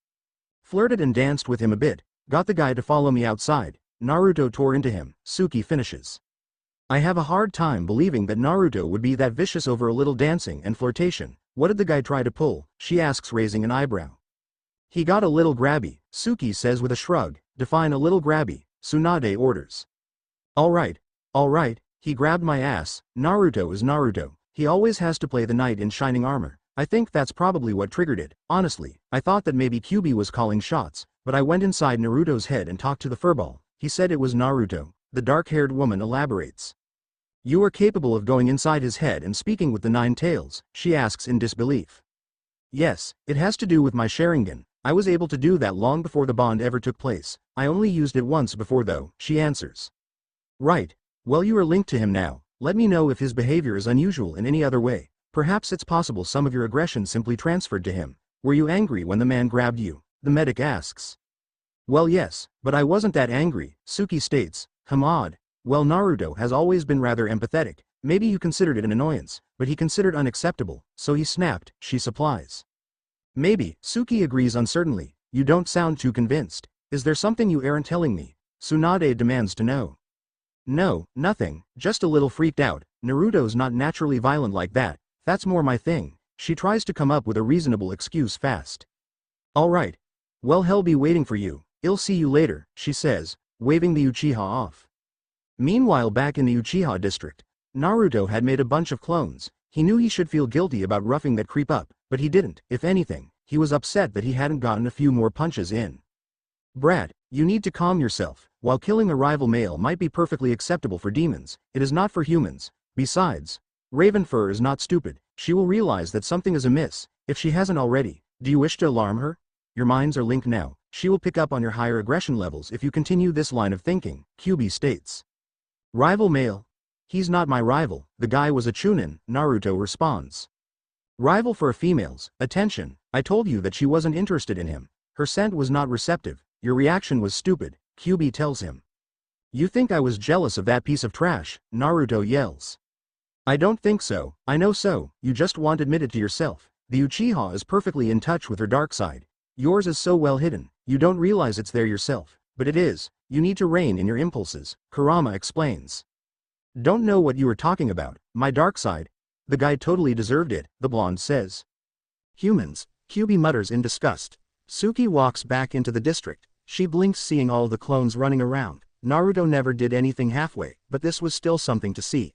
Flirted and danced with him a bit, got the guy to follow me outside, Naruto tore into him, Suki finishes. I have a hard time believing that Naruto would be that vicious over a little dancing and flirtation. What did the guy try to pull? She asks, raising an eyebrow. He got a little grabby, Suki says with a shrug. Define a little grabby, Tsunade orders. Alright, he grabbed my ass. Naruto is Naruto, he always has to play the knight in shining armor. I think that's probably what triggered it. Honestly, I thought that maybe Kyuubi was calling shots, but I went inside Naruto's head and talked to the furball. He said it was Naruto, the dark-haired woman elaborates. You are capable of going inside his head and speaking with the Nine Tails, she asks in disbelief. Yes, it has to do with my Sharingan. I was able to do that long before the bond ever took place. I only used it once before though, she answers. Right. Well, you are linked to him now. Let me know if his behavior is unusual in any other way. Perhaps it's possible some of your aggression simply transferred to him. Were you angry when the man grabbed you? The medic asks. Well, yes, but I wasn't that angry, Suki states. Odd. Well, Naruto has always been rather empathetic. Maybe you considered it an annoyance, but he considered unacceptable, so he snapped, she supplies. Maybe, Suki agrees uncertainly. You don't sound too convinced. Is there something you aren't telling me? Tsunade demands to know. No, nothing, just a little freaked out. Naruto's not naturally violent like that. That's more my thing. She tries to come up with a reasonable excuse fast. Alright. Well, he'll be waiting for you. I'll see you later, she says, waving the Uchiha off. Meanwhile, back in the Uchiha district, Naruto had made a bunch of clones. He knew he should feel guilty about roughing that creep up, but he didn't. If anything, he was upset that he hadn't gotten a few more punches in. Brat, you need to calm yourself. While killing a rival male might be perfectly acceptable for demons, it is not for humans. Besides, Ravenfur is not stupid. She will realize that something is amiss, if she hasn't already. Do you wish to alarm her? Your minds are linked now. She will pick up on your higher aggression levels if you continue this line of thinking, Kyuubi states. Rival male? He's not my rival, the guy was a chunin, Naruto responds. Rival for females, attention, I told you that she wasn't interested in him. Her scent was not receptive, your reaction was stupid, Kyuubi tells him. You think I was jealous of that piece of trash, Naruto yells. I don't think so, I know so, you just won't admit it to yourself. The Uchiha is perfectly in touch with her dark side. Yours is so well hidden, you don't realize it's there yourself, but it is. You need to rein in your impulses, Kurama explains. Don't know what you were talking about, my dark side. The guy totally deserved it, the blonde says. Humans, Kyuubi mutters in disgust. Suki walks back into the district. She blinks seeing all the clones running around. Naruto never did anything halfway, but this was still something to see.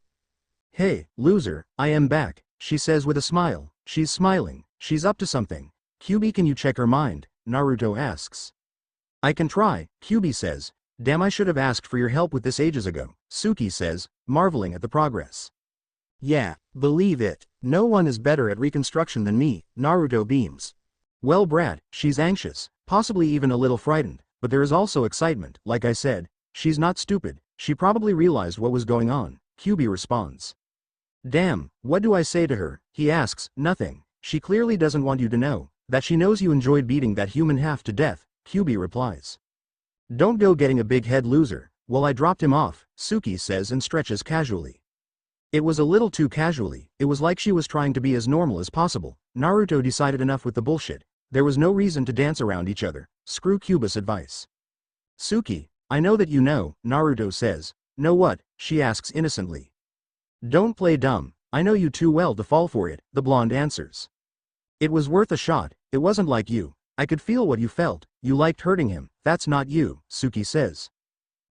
Hey, loser, I am back, she says with a smile. She's smiling, she's up to something. Kyuubi, can you check her mind? Naruto asks. I can try, Kyuubi says. Damn, I should have asked for your help with this ages ago, Suki says, marveling at the progress. Yeah, believe it, no one is better at reconstruction than me, Naruto beams. Well, brat, she's anxious, possibly even a little frightened, but there is also excitement. Like I said, she's not stupid, she probably realized what was going on, Kyuubi responds. Damn, what do I say to her? He asks. Nothing, she clearly doesn't want you to know, that she knows you enjoyed beating that human half to death, Kyuubi replies. Don't go getting a big head, loser. Well, I dropped him off, Suki says and stretches casually. It was a little too casually, it was like she was trying to be as normal as possible. Naruto decided enough with the bullshit. There was no reason to dance around each other. Screw Kyuubi's advice. Suki, I know that you know, Naruto says. Know what? She asks innocently. Don't play dumb, I know you too well to fall for it, the blonde answers. It was worth a shot, it wasn't like you. I could feel what you felt, you liked hurting him, that's not you, Suki says.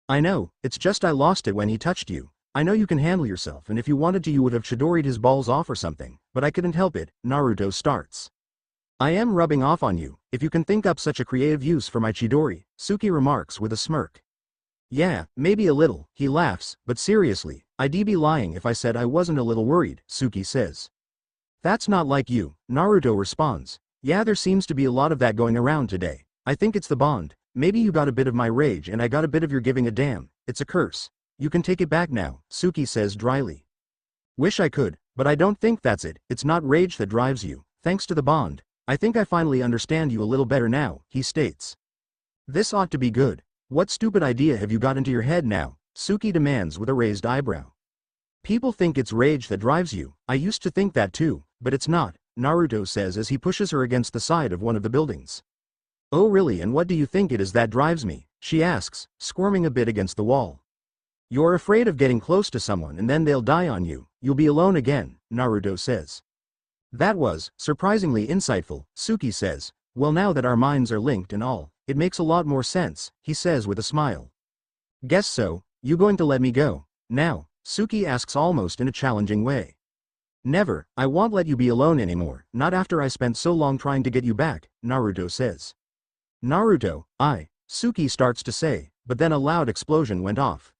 I know, it's just I lost it when he touched you. I know you can handle yourself, and if you wanted to you would have chidoried his balls off or something, but I couldn't help it, Naruto starts. I am rubbing off on you, if you can think up such a creative use for my chidori, Suki remarks with a smirk. Yeah, maybe a little, he laughs, but seriously, I'd be lying if I said I wasn't a little worried, Suki says. That's not like you, Naruto responds. Yeah, there seems to be a lot of that going around today. I think it's the bond. Maybe you got a bit of my rage and I got a bit of your giving a damn. It's a curse. You can take it back now, Suki says dryly. Wish I could, but I don't think that's it. It's not rage that drives you. Thanks to the bond, I think I finally understand you a little better now, he states. This ought to be good. What stupid idea have you got into your head now? Suki demands with a raised eyebrow. People think it's rage that drives you. I used to think that too, but it's not, Naruto says as he pushes her against the side of one of the buildings. Oh really, and what do you think it is that drives me? She asks, squirming a bit against the wall. You're afraid of getting close to someone and then they'll die on you. You'll be alone again, Naruto says. That was surprisingly insightful, Suki says. Well, now that our minds are linked and all, it makes a lot more sense, he says with a smile. Guess so. You going to let me go now? Suki asks almost in a challenging way. Never, I won't let you be alone anymore, not after I spent so long trying to get you back, Naruto says. Naruto, Suki starts to say, but then a loud explosion went off.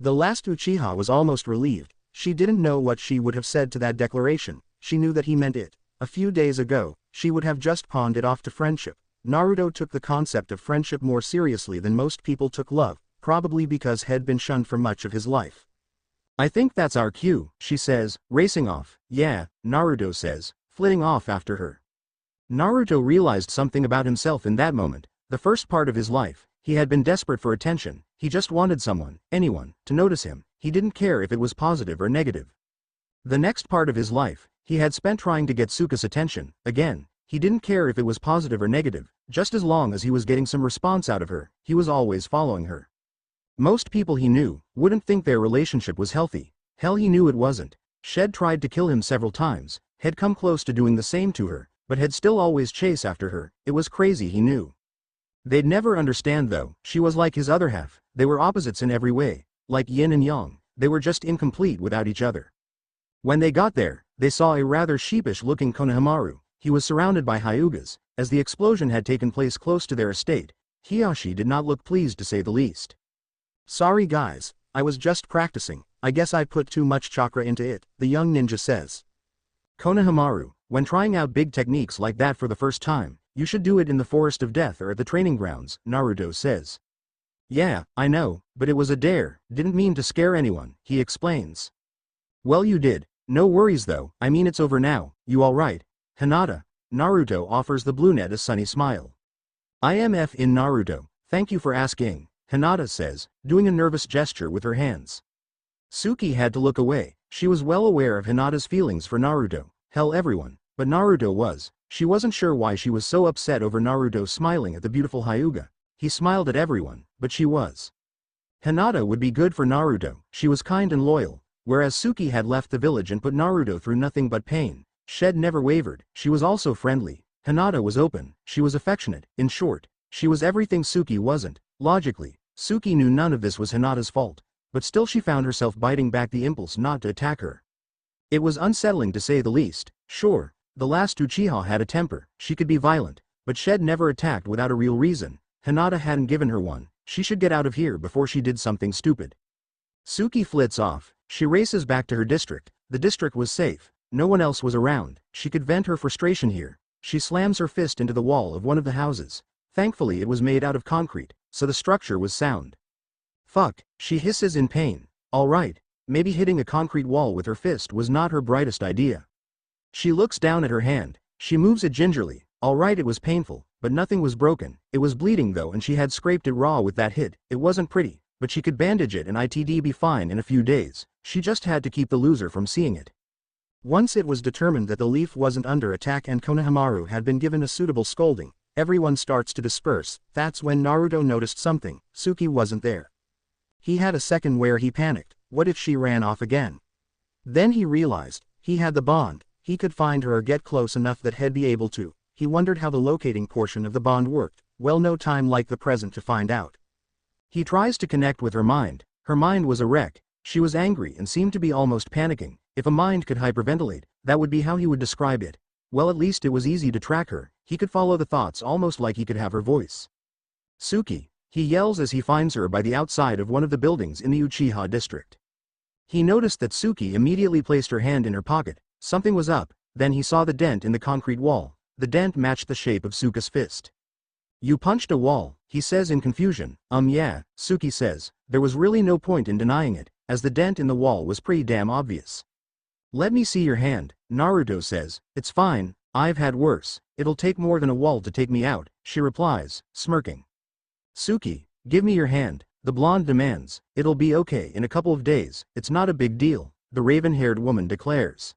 The last Uchiha was almost relieved. She didn't know what she would have said to that declaration. She knew that he meant it. A few days ago, she would have just pawned it off to friendship. Naruto took the concept of friendship more seriously than most people took love, probably because he had been shunned for much of his life. I think that's our cue, she says, racing off. Yeah, Naruto says, flitting off after her. Naruto realized something about himself in that moment. The first part of his life, he had been desperate for attention. He just wanted someone, anyone, to notice him. He didn't care if it was positive or negative. The next part of his life, he had spent trying to get Suka's attention. Again, he didn't care if it was positive or negative, just as long as he was getting some response out of her. He was always following her. Most people he knew wouldn't think their relationship was healthy. Hell, he knew it wasn't. Shed tried to kill him several times, had come close to doing the same to her, but had still always chase after her. It was crazy, he knew. They'd never understand though. She was like his other half. They were opposites in every way, like yin and yang. They were just incomplete without each other. When they got there, they saw a rather sheepish-looking Konohamaru. He was surrounded by Hyugas. As the explosion had taken place close to their estate, Hiyashi did not look pleased to say the least. Sorry guys, I was just practicing. I guess I put too much chakra into it, the young ninja says. Konohamaru, when trying out big techniques like that for the first time, you should do it in the Forest of Death or at the training grounds, Naruto says. Yeah, I know, but it was a dare, didn't mean to scare anyone, he explains. Well, you did. No worries though, I mean it's over now. You alright, Hinata? Naruto offers the brunette a sunny smile. I am in Naruto, thank you for asking, Hinata says, doing a nervous gesture with her hands. Suki had to look away. She was well aware of Hinata's feelings for Naruto. Hell, everyone, but Naruto was. She wasn't sure why she was so upset over Naruto smiling at the beautiful Hyuga. He smiled at everyone, but she was. Hinata would be good for Naruto. She was kind and loyal, whereas Suki had left the village and put Naruto through nothing but pain. Shed never wavered. She was also friendly. Hinata was open. She was affectionate. In short, she was everything Suki wasn't. Logically, Suki knew none of this was Hinata's fault, but still she found herself biting back the impulse not to attack her. It was unsettling to say the least. Sure, the last Uchiha had a temper. She could be violent, but Shed never attacked without a real reason. Hinata hadn't given her one. She should get out of here before she did something stupid. Suki flits off. She races back to her district. The district was safe. No one else was around. She could vent her frustration here. She slams her fist into the wall of one of the houses. Thankfully it was made out of concrete, so the structure was sound. Fuck, she hisses in pain. Alright, maybe hitting a concrete wall with her fist was not her brightest idea. She looks down at her hand. She moves it gingerly. Alright, it was painful, but nothing was broken. It was bleeding though, and she had scraped it raw with that hit. It wasn't pretty, but she could bandage it and it'd be fine in a few days. She just had to keep the loser from seeing it. Once it was determined that the leaf wasn't under attack and Konohamaru had been given a suitable scolding, everyone starts to disperse. That's when Naruto noticed something. Suki wasn't there. He had a second where he panicked. What if she ran off again? Then he realized, he had the bond. He could find her or get close enough that he'd be able to. He wondered how the locating portion of the bond worked. Well, no time like the present to find out. He tries to connect with her mind. Her mind was a wreck. She was angry and seemed to be almost panicking. If a mind could hyperventilate, that would be how he would describe it. Well, at least it was easy to track her. He could follow the thoughts almost like he could have her voice. Suki, he yells as he finds her by the outside of one of the buildings in the Uchiha district. He noticed that Suki immediately placed her hand in her pocket. Something was up. Then he saw the dent in the concrete wall. The dent matched the shape of Suka's fist. You punched a wall, he says in confusion. Yeah, Suki says. There was really no point in denying it, as the dent in the wall was pretty damn obvious. Let me see your hand, Naruto says. It's fine, I've had worse. It'll take more than a wall to take me out, she replies, smirking. Suki, give me your hand, the blonde demands. It'll be okay in a couple of days, it's not a big deal, the raven-haired woman declares.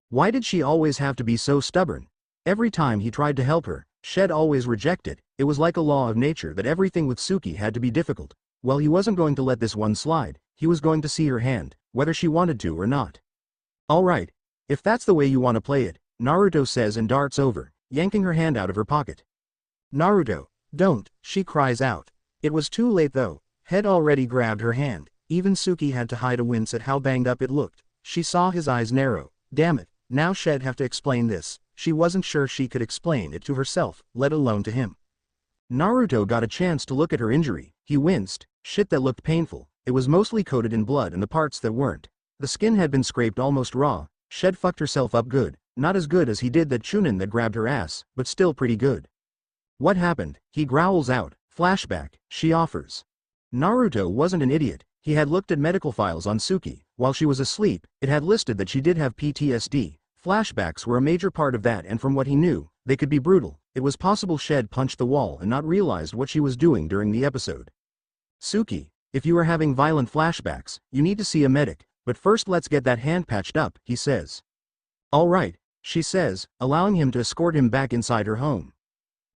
Why did she always have to be so stubborn? Every time he tried to help her, Shed always rejected. It was like a law of nature that everything with Suki had to be difficult. Well, he wasn't going to let this one slide. He was going to see her hand, whether she wanted to or not. Alright, if that's the way you want to play it, Naruto says and darts over, yanking her hand out of her pocket. Naruto, don't, she cries out. It was too late though. Had already grabbed her hand. Even Suki had to hide a wince at how banged up it looked. She saw his eyes narrow. Damn it, now Shed have to explain this. She wasn't sure she could explain it to herself, let alone to him. Naruto got a chance to look at her injury. He winced. Shit, that looked painful. It was mostly coated in blood and the parts that weren't. The skin had been scraped almost raw. Shed fucked herself up good. Not as good as he did that Chunin that grabbed her ass, but still pretty good. What happened? He growls out. Flashback, she offers. Naruto wasn't an idiot. He had looked at medical files on Suki. While she was asleep, it had listed that she did have PTSD. Flashbacks were a major part of that, and from what he knew, they could be brutal. It was possible Shed punched the wall and not realized what she was doing during the episode. Suki, if you are having violent flashbacks, you need to see a medic, but first let's get that hand patched up, he says. Alright, she says, allowing him to escort him back inside her home.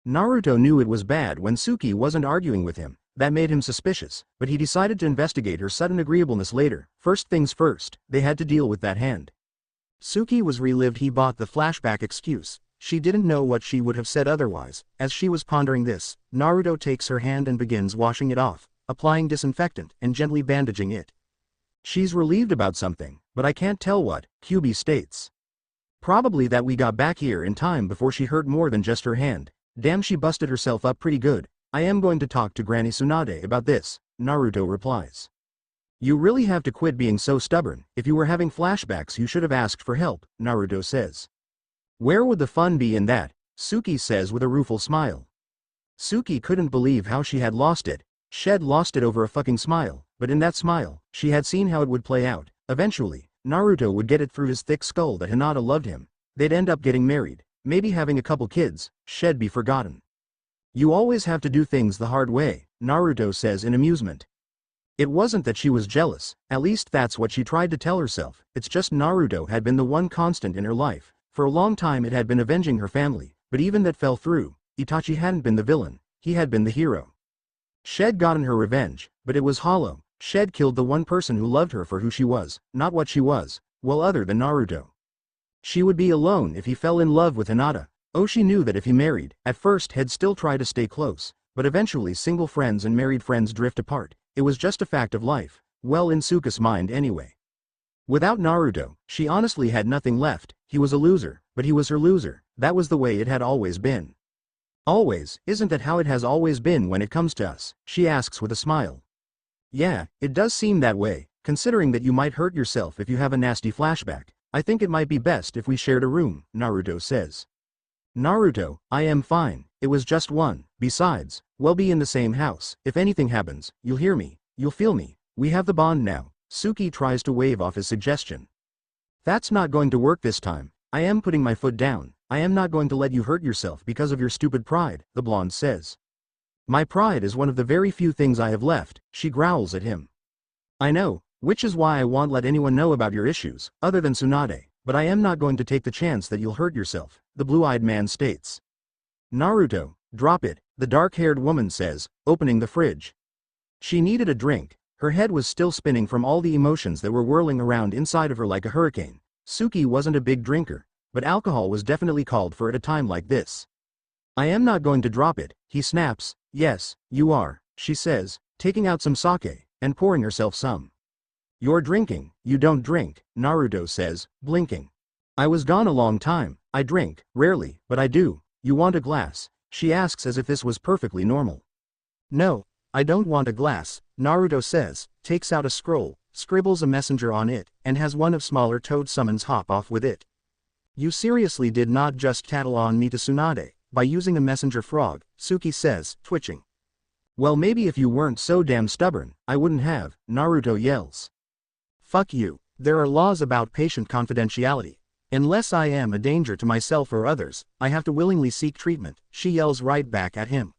Naruto knew it was bad when Suki wasn't arguing with him. That made him suspicious, but he decided to investigate her sudden agreeableness later. First things first, they had to deal with that hand. Suki was relieved he bought the flashback excuse. She didn't know what she would have said otherwise. As she was pondering this, Naruto takes her hand and begins washing it off, applying disinfectant and gently bandaging it. She's relieved about something, but I can't tell what, Kyubi states. Probably that we got back here in time before she hurt more than just her hand. Damn, she busted herself up pretty good. I am going to talk to Granny Tsunade about this, Naruto replies. You really have to quit being so stubborn. If you were having flashbacks you should have asked for help, Naruto says. Where would the fun be in that? Suki says with a rueful smile. Suki couldn't believe how she had lost it. Shed lost it over a fucking smile, but in that smile, she had seen how it would play out. Eventually, Naruto would get it through his thick skull that Hinata loved him. They'd end up getting married, maybe having a couple kids. Shed be forgotten. You always have to do things the hard way, Naruto says in amusement. It wasn't that she was jealous, at least that's what she tried to tell herself. It's just Naruto had been the one constant in her life. For a long time it had been avenging her family, but even that fell through. Itachi hadn't been the villain, he had been the hero. Shed gotten her revenge, but it was hollow. Shed killed the one person who loved her for who she was, not what she was, well, other than Naruto. She would be alone if he fell in love with Hinata. She knew that if he married, at first he'd still try to stay close, but eventually single friends and married friends drift apart. It was just a fact of life, well, in Suka's mind anyway. Without Naruto, she honestly had nothing left. He was a loser, but he was her loser. That was the way it had always been. Always, isn't that how it has always been when it comes to us? She asks with a smile. Yeah, it does seem that way, considering that you might hurt yourself if you have a nasty flashback. I think it might be best if we shared a room, Naruto says. Naruto, I am fine, it was just one. Besides, we'll be in the same house. If anything happens, you'll hear me, you'll feel me. We have the bond now. Suki tries to wave off his suggestion. That's not going to work this time. I am putting my foot down. I am not going to let you hurt yourself because of your stupid pride, the blonde says. My pride is one of the very few things I have left, she growls at him. I know, which is why I won't let anyone know about your issues, other than Tsunade, but I am not going to take the chance that you'll hurt yourself, the blue-eyed man states. Naruto, drop it, the dark-haired woman says, opening the fridge. She needed a drink. Her head was still spinning from all the emotions that were whirling around inside of her like a hurricane. Suki wasn't a big drinker, but alcohol was definitely called for at a time like this. I am not going to drop it, he snaps. Yes, you are, she says, taking out some sake, and pouring herself some. You're drinking, you don't drink, Naruto says, blinking. I was gone a long time, I drink, rarely, but I do. You want a glass? She asks as if this was perfectly normal. No, I don't want a glass, Naruto says, takes out a scroll, scribbles a messenger on it, and has one of smaller toad summons hop off with it. You seriously did not just tattle on me to Tsunade, by using a messenger frog, Suki says, twitching. Well, maybe if you weren't so damn stubborn, I wouldn't have, Naruto yells. Fuck you, there are laws about patient confidentiality. Unless I am a danger to myself or others, I have to willingly seek treatment, she yells right back at him.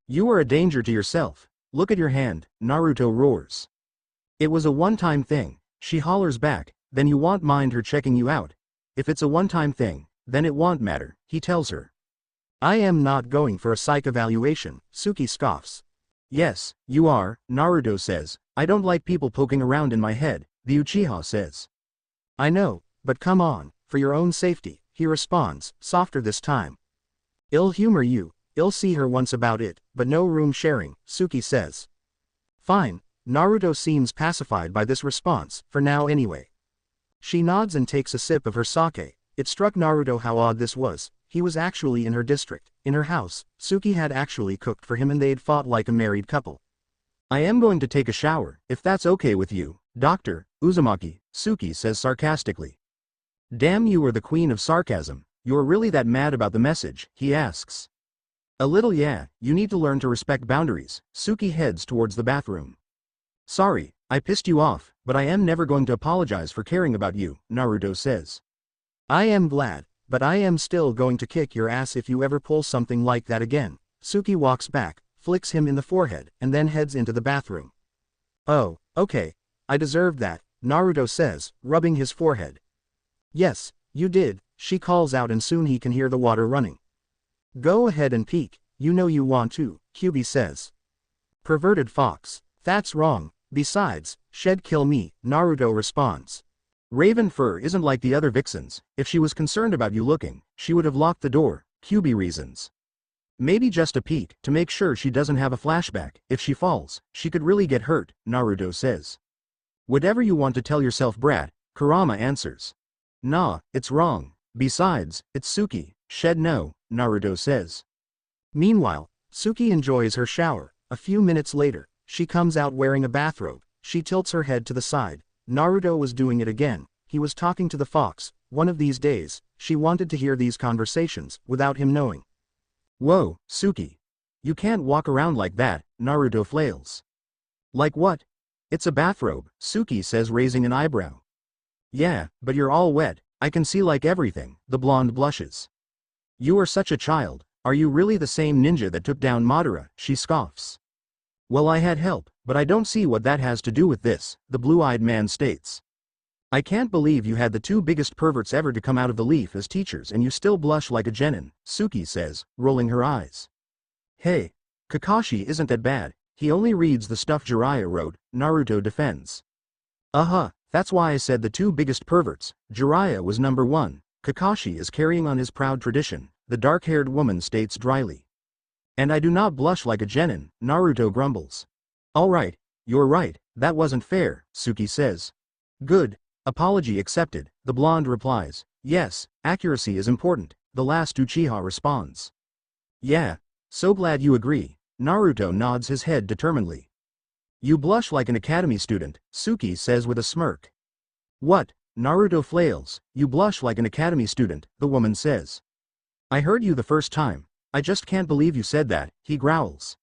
You are a danger to yourself. Look at your hand, Naruto roars. It was a one-time thing, she hollers back, then you won't mind her checking you out. If it's a one-time thing, then it won't matter, he tells her. I am not going for a psych evaluation, Suki scoffs. Yes, you are, Naruto says. I don't like people poking around in my head, the Uchiha says. I know, but come on, for your own safety, he responds, softer this time. I'll humor you, I'll see her once about it, but no room sharing, Suki says. Fine, Naruto seems pacified by this response, for now anyway. She nods and takes a sip of her sake. It struck Naruto how odd this was. He was actually in her district, in her house. Suki had actually cooked for him and they'd fought like a married couple. I am going to take a shower, if that's okay with you, Dr. Uzumaki, Suki says sarcastically. Damn, you are the queen of sarcasm. You're really that mad about the message, he asks. A little, yeah, you need to learn to respect boundaries. Suki heads towards the bathroom. Sorry, I pissed you off, but I am never going to apologize for caring about you, Naruto says. I am glad, but I am still going to kick your ass if you ever pull something like that again. Suki walks back, flicks him in the forehead, and then heads into the bathroom. Oh, okay, I deserved that, Naruto says, rubbing his forehead. Yes, you did, she calls out and soon he can hear the water running. Go ahead and peek, you know you want to, Kyubi says. Perverted fox, that's wrong, besides, shed kill me, Naruto responds. Raven Fur isn't like the other vixens. If she was concerned about you looking, she would have locked the door, Kyubi reasons. Maybe just a peek, to make sure she doesn't have a flashback. If she falls, she could really get hurt, Naruto says. Whatever you want to tell yourself, brat, Kurama answers. Nah, it's wrong. Besides, it's Suki, shed no, Naruto says. Meanwhile, Suki enjoys her shower. A few minutes later, she comes out wearing a bathrobe. She tilts her head to the side. Naruto was doing it again. He was talking to the fox. One of these days, she wanted to hear these conversations, without him knowing. Whoa, Suki. You can't walk around like that, Naruto flails. Like what? It's a bathrobe, Suki says, raising an eyebrow. Yeah, but you're all wet, I can see like everything, the blonde blushes. You are such a child. Are you really the same ninja that took down Madara? She scoffs. Well, I had help, but I don't see what that has to do with this, the blue-eyed man states. I can't believe you had the two biggest perverts ever to come out of the leaf as teachers and you still blush like a genin, Suki says, rolling her eyes. Hey, Kakashi isn't that bad, he only reads the stuff Jiraiya wrote, Naruto defends. That's why I said the two biggest perverts. Jiraiya was number one. Kakashi is carrying on his proud tradition, the dark-haired woman states dryly. And I do not blush like a genin, Naruto grumbles. Alright, you're right, that wasn't fair, Suki says. Good. Apology accepted, the blonde replies. Yes, accuracy is important, the last Uchiha responds. Yeah, so glad you agree, Naruto nods his head determinedly. You blush like an academy student, Suki says with a smirk. What? Naruto flails. You blush like an academy student, the woman says. I heard you the first time, I just can't believe you said that, he growls.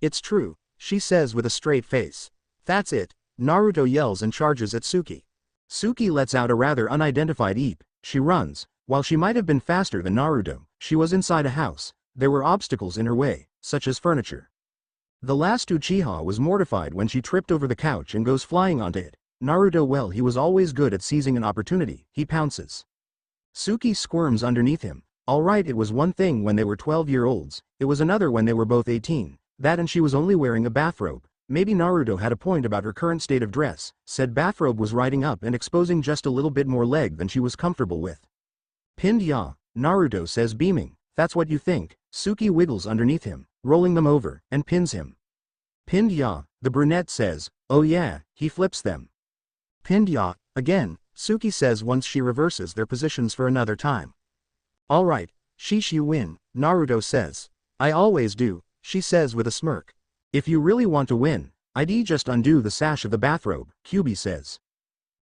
It's true, she says with a straight face. That's it, Naruto yells and charges at Suki. Suki lets out a rather unidentified eep. She runs. While she might have been faster than Naruto, she was inside a house. There were obstacles in her way, such as furniture. The last Uchiha was mortified when she tripped over the couch and goes flying onto it. Naruto, well, he was always good at seizing an opportunity. He pounces. Suki squirms underneath him. Alright, it was one thing when they were 12-year-olds, it was another when they were both 18. That and she was only wearing a bathrobe. Maybe Naruto had a point about her current state of dress. Said bathrobe was riding up and exposing just a little bit more leg than she was comfortable with. Pinned ya, Naruto says, beaming. That's what you think. Suki wiggles underneath him, rolling them over, and pins him. Pinned ya, the brunette says. Oh yeah, he flips them. Pinned ya, again, Suki says once she reverses their positions for another time. Alright, sheesh, you win, Naruto says. I always do, she says with a smirk. If you really want to win, I'd just undo the sash of the bathrobe, Kyubi says.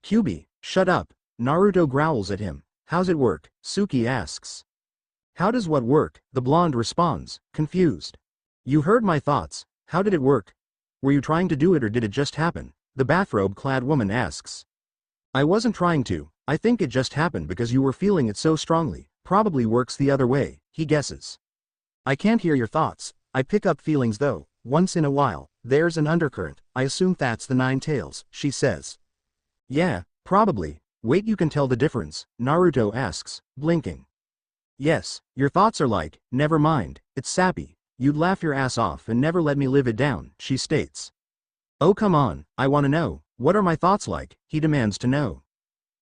Kyubi, shut up, Naruto growls at him. How's it work? Suki asks. How does what work? The blonde responds, confused. You heard my thoughts, how did it work? Were you trying to do it or did it just happen? The bathrobe-clad woman asks. I wasn't trying to, I think it just happened because you were feeling it so strongly, probably works the other way, he guesses. I can't hear your thoughts, I pick up feelings though, once in a while, there's an undercurrent, I assume that's the nine tails, she says. Yeah, probably, wait, you can tell the difference, Naruto asks, blinking. Yes, your thoughts are like, never mind, it's sappy, you'd laugh your ass off and never let me live it down, she states. Oh come on, I wanna know, what are my thoughts like, he demands to know.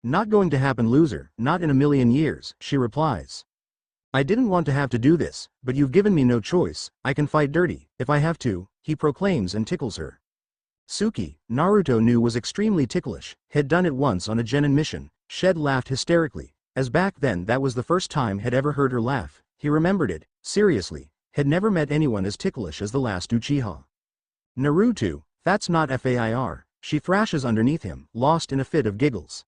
Not going to happen, loser, not in a million years, she replies. I didn't want to have to do this, but you've given me no choice, I can fight dirty, if I have to, he proclaims and tickles her. Suki, Naruto knew was extremely ticklish, had done it once on a genin mission, Shed laughed hysterically, as back then that was the first time had ever heard her laugh, he remembered it, seriously, had never met anyone as ticklish as the last Uchiha. Naruto, that's not fair, she thrashes underneath him, lost in a fit of giggles.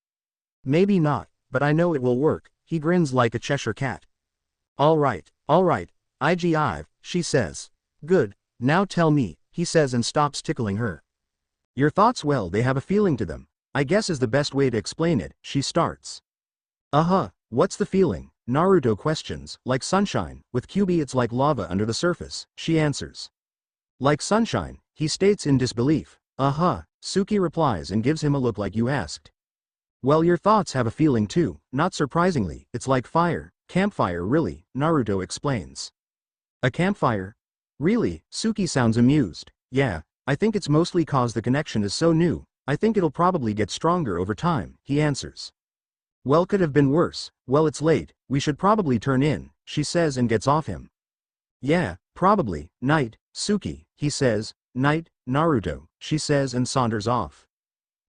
Maybe not, but I know it will work, he grins like a Cheshire cat. Alright, IGIve, she says. Good, now tell me, he says and stops tickling her. Your thoughts, well, they have a feeling to them, I guess is the best way to explain it, she starts. What's the feeling? Naruto questions, like sunshine, with Kyubi it's like lava under the surface, she answers. Like sunshine, he states in disbelief. Suki replies and gives him a look like you asked. Well, your thoughts have a feeling too, not surprisingly, it's like fire, campfire really, Naruto explains. A campfire? Really? Suki sounds amused. Yeah, I think it's mostly cause the connection is so new, I think it'll probably get stronger over time, he answers. Well, could have been worse, well it's late, we should probably turn in, she says and gets off him. Yeah, probably, night, Suki, he says, night, Naruto, she says and saunters off.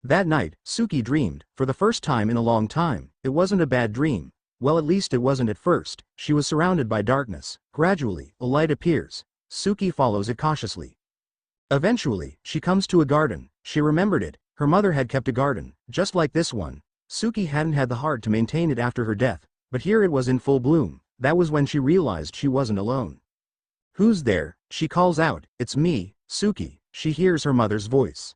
That night, Suki dreamed, for the first time in a long time, it wasn't a bad dream, well at least it wasn't at first, she was surrounded by darkness, gradually, a light appears, Suki follows it cautiously. Eventually, she comes to a garden, she remembered it, her mother had kept a garden, just like this one, Suki hadn't had the heart to maintain it after her death, but here it was in full bloom, that was when she realized she wasn't alone. Who's there? She calls out, it's me, Suki, she hears her mother's voice.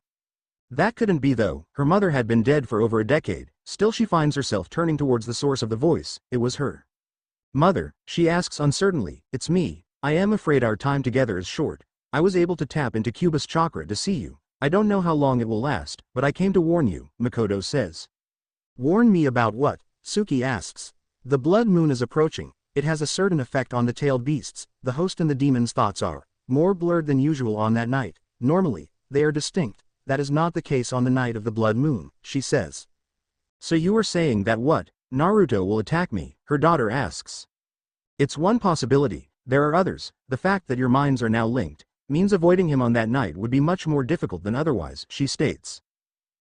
That couldn't be though, her mother had been dead for over a decade, still she finds herself turning towards the source of the voice, it was her. Mother, she asks uncertainly, it's me, I am afraid our time together is short, I was able to tap into Cubus chakra to see you, I don't know how long it will last, but I came to warn you, Makoto says. Warn me about what? Suki asks. The blood moon is approaching, it has a certain effect on the tailed beasts, the host and the demon's thoughts are more blurred than usual on that night, normally, they are distinct, that is not the case on the night of the blood moon, she says. So you are saying that what? Naruto will attack me, her daughter asks. It's one possibility, there are others, the fact that your minds are now linked, means avoiding him on that night would be much more difficult than otherwise, she states.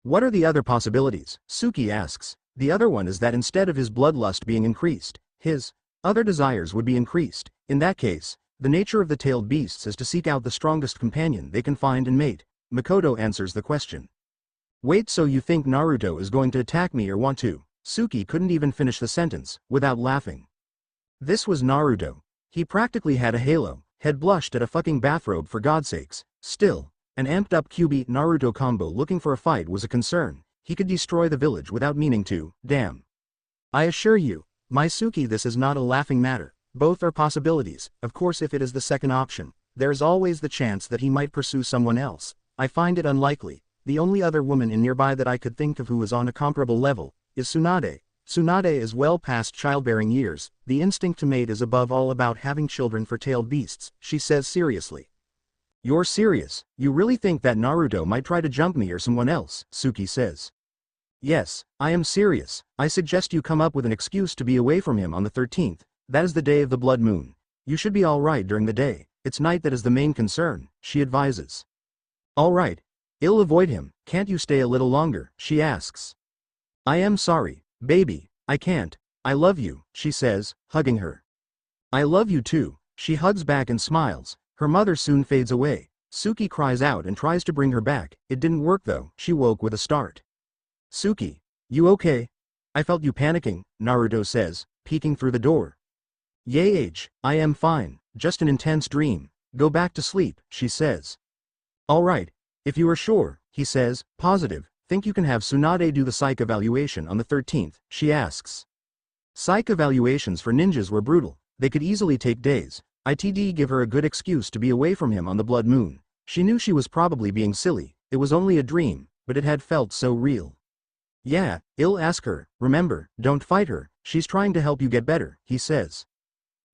What are the other possibilities? Suki asks. The other one is that instead of his bloodlust being increased, his other desires would be increased. In that case, the nature of the tailed beasts is to seek out the strongest companion they can find and mate. Makoto answers the question. Wait, so you think Naruto is going to attack me or want to? Suki couldn't even finish the sentence, without laughing. This was Naruto. He practically had a halo, had blushed at a fucking bathrobe for God's sakes, still. An amped-up Kyubi-Naruto combo looking for a fight was a concern, he could destroy the village without meaning to, damn. I assure you, my Suki, this is not a laughing matter, both are possibilities, of course if it is the second option, there is always the chance that he might pursue someone else, I find it unlikely, the only other woman in nearby that I could think of who is on a comparable level, is Tsunade. Tsunade is well past childbearing years, the instinct to mate is above all about having children for tailed beasts, she says seriously. You're serious, you really think that Naruto might try to jump me or someone else, Suki says. Yes, I am serious, I suggest you come up with an excuse to be away from him on the 13th, that is the day of the blood moon. You should be alright during the day, it's night that is the main concern, she advises. Alright. I'll avoid him, can't you stay a little longer, she asks. I am sorry, baby, I can't, I love you, she says, hugging her. I love you too, she hugs back and smiles. Her mother soon fades away. Suki cries out and tries to bring her back. It didn't work though, she woke with a start. Suki, you okay? I felt you panicking, Naruto says, peeking through the door. I am fine, just an intense dream. Go back to sleep, she says. Alright, if you are sure, he says, positive. Think you can have Tsunade do the psych evaluation on the 13th, she asks. Psych evaluations for ninjas were brutal. They could easily take days. It'd give her a good excuse to be away from him on the blood moon. She knew she was probably being silly. It was only a dream, but it had felt so real. Yeah, I'll ask her. Remember, don't fight her. She's trying to help you get better, he says.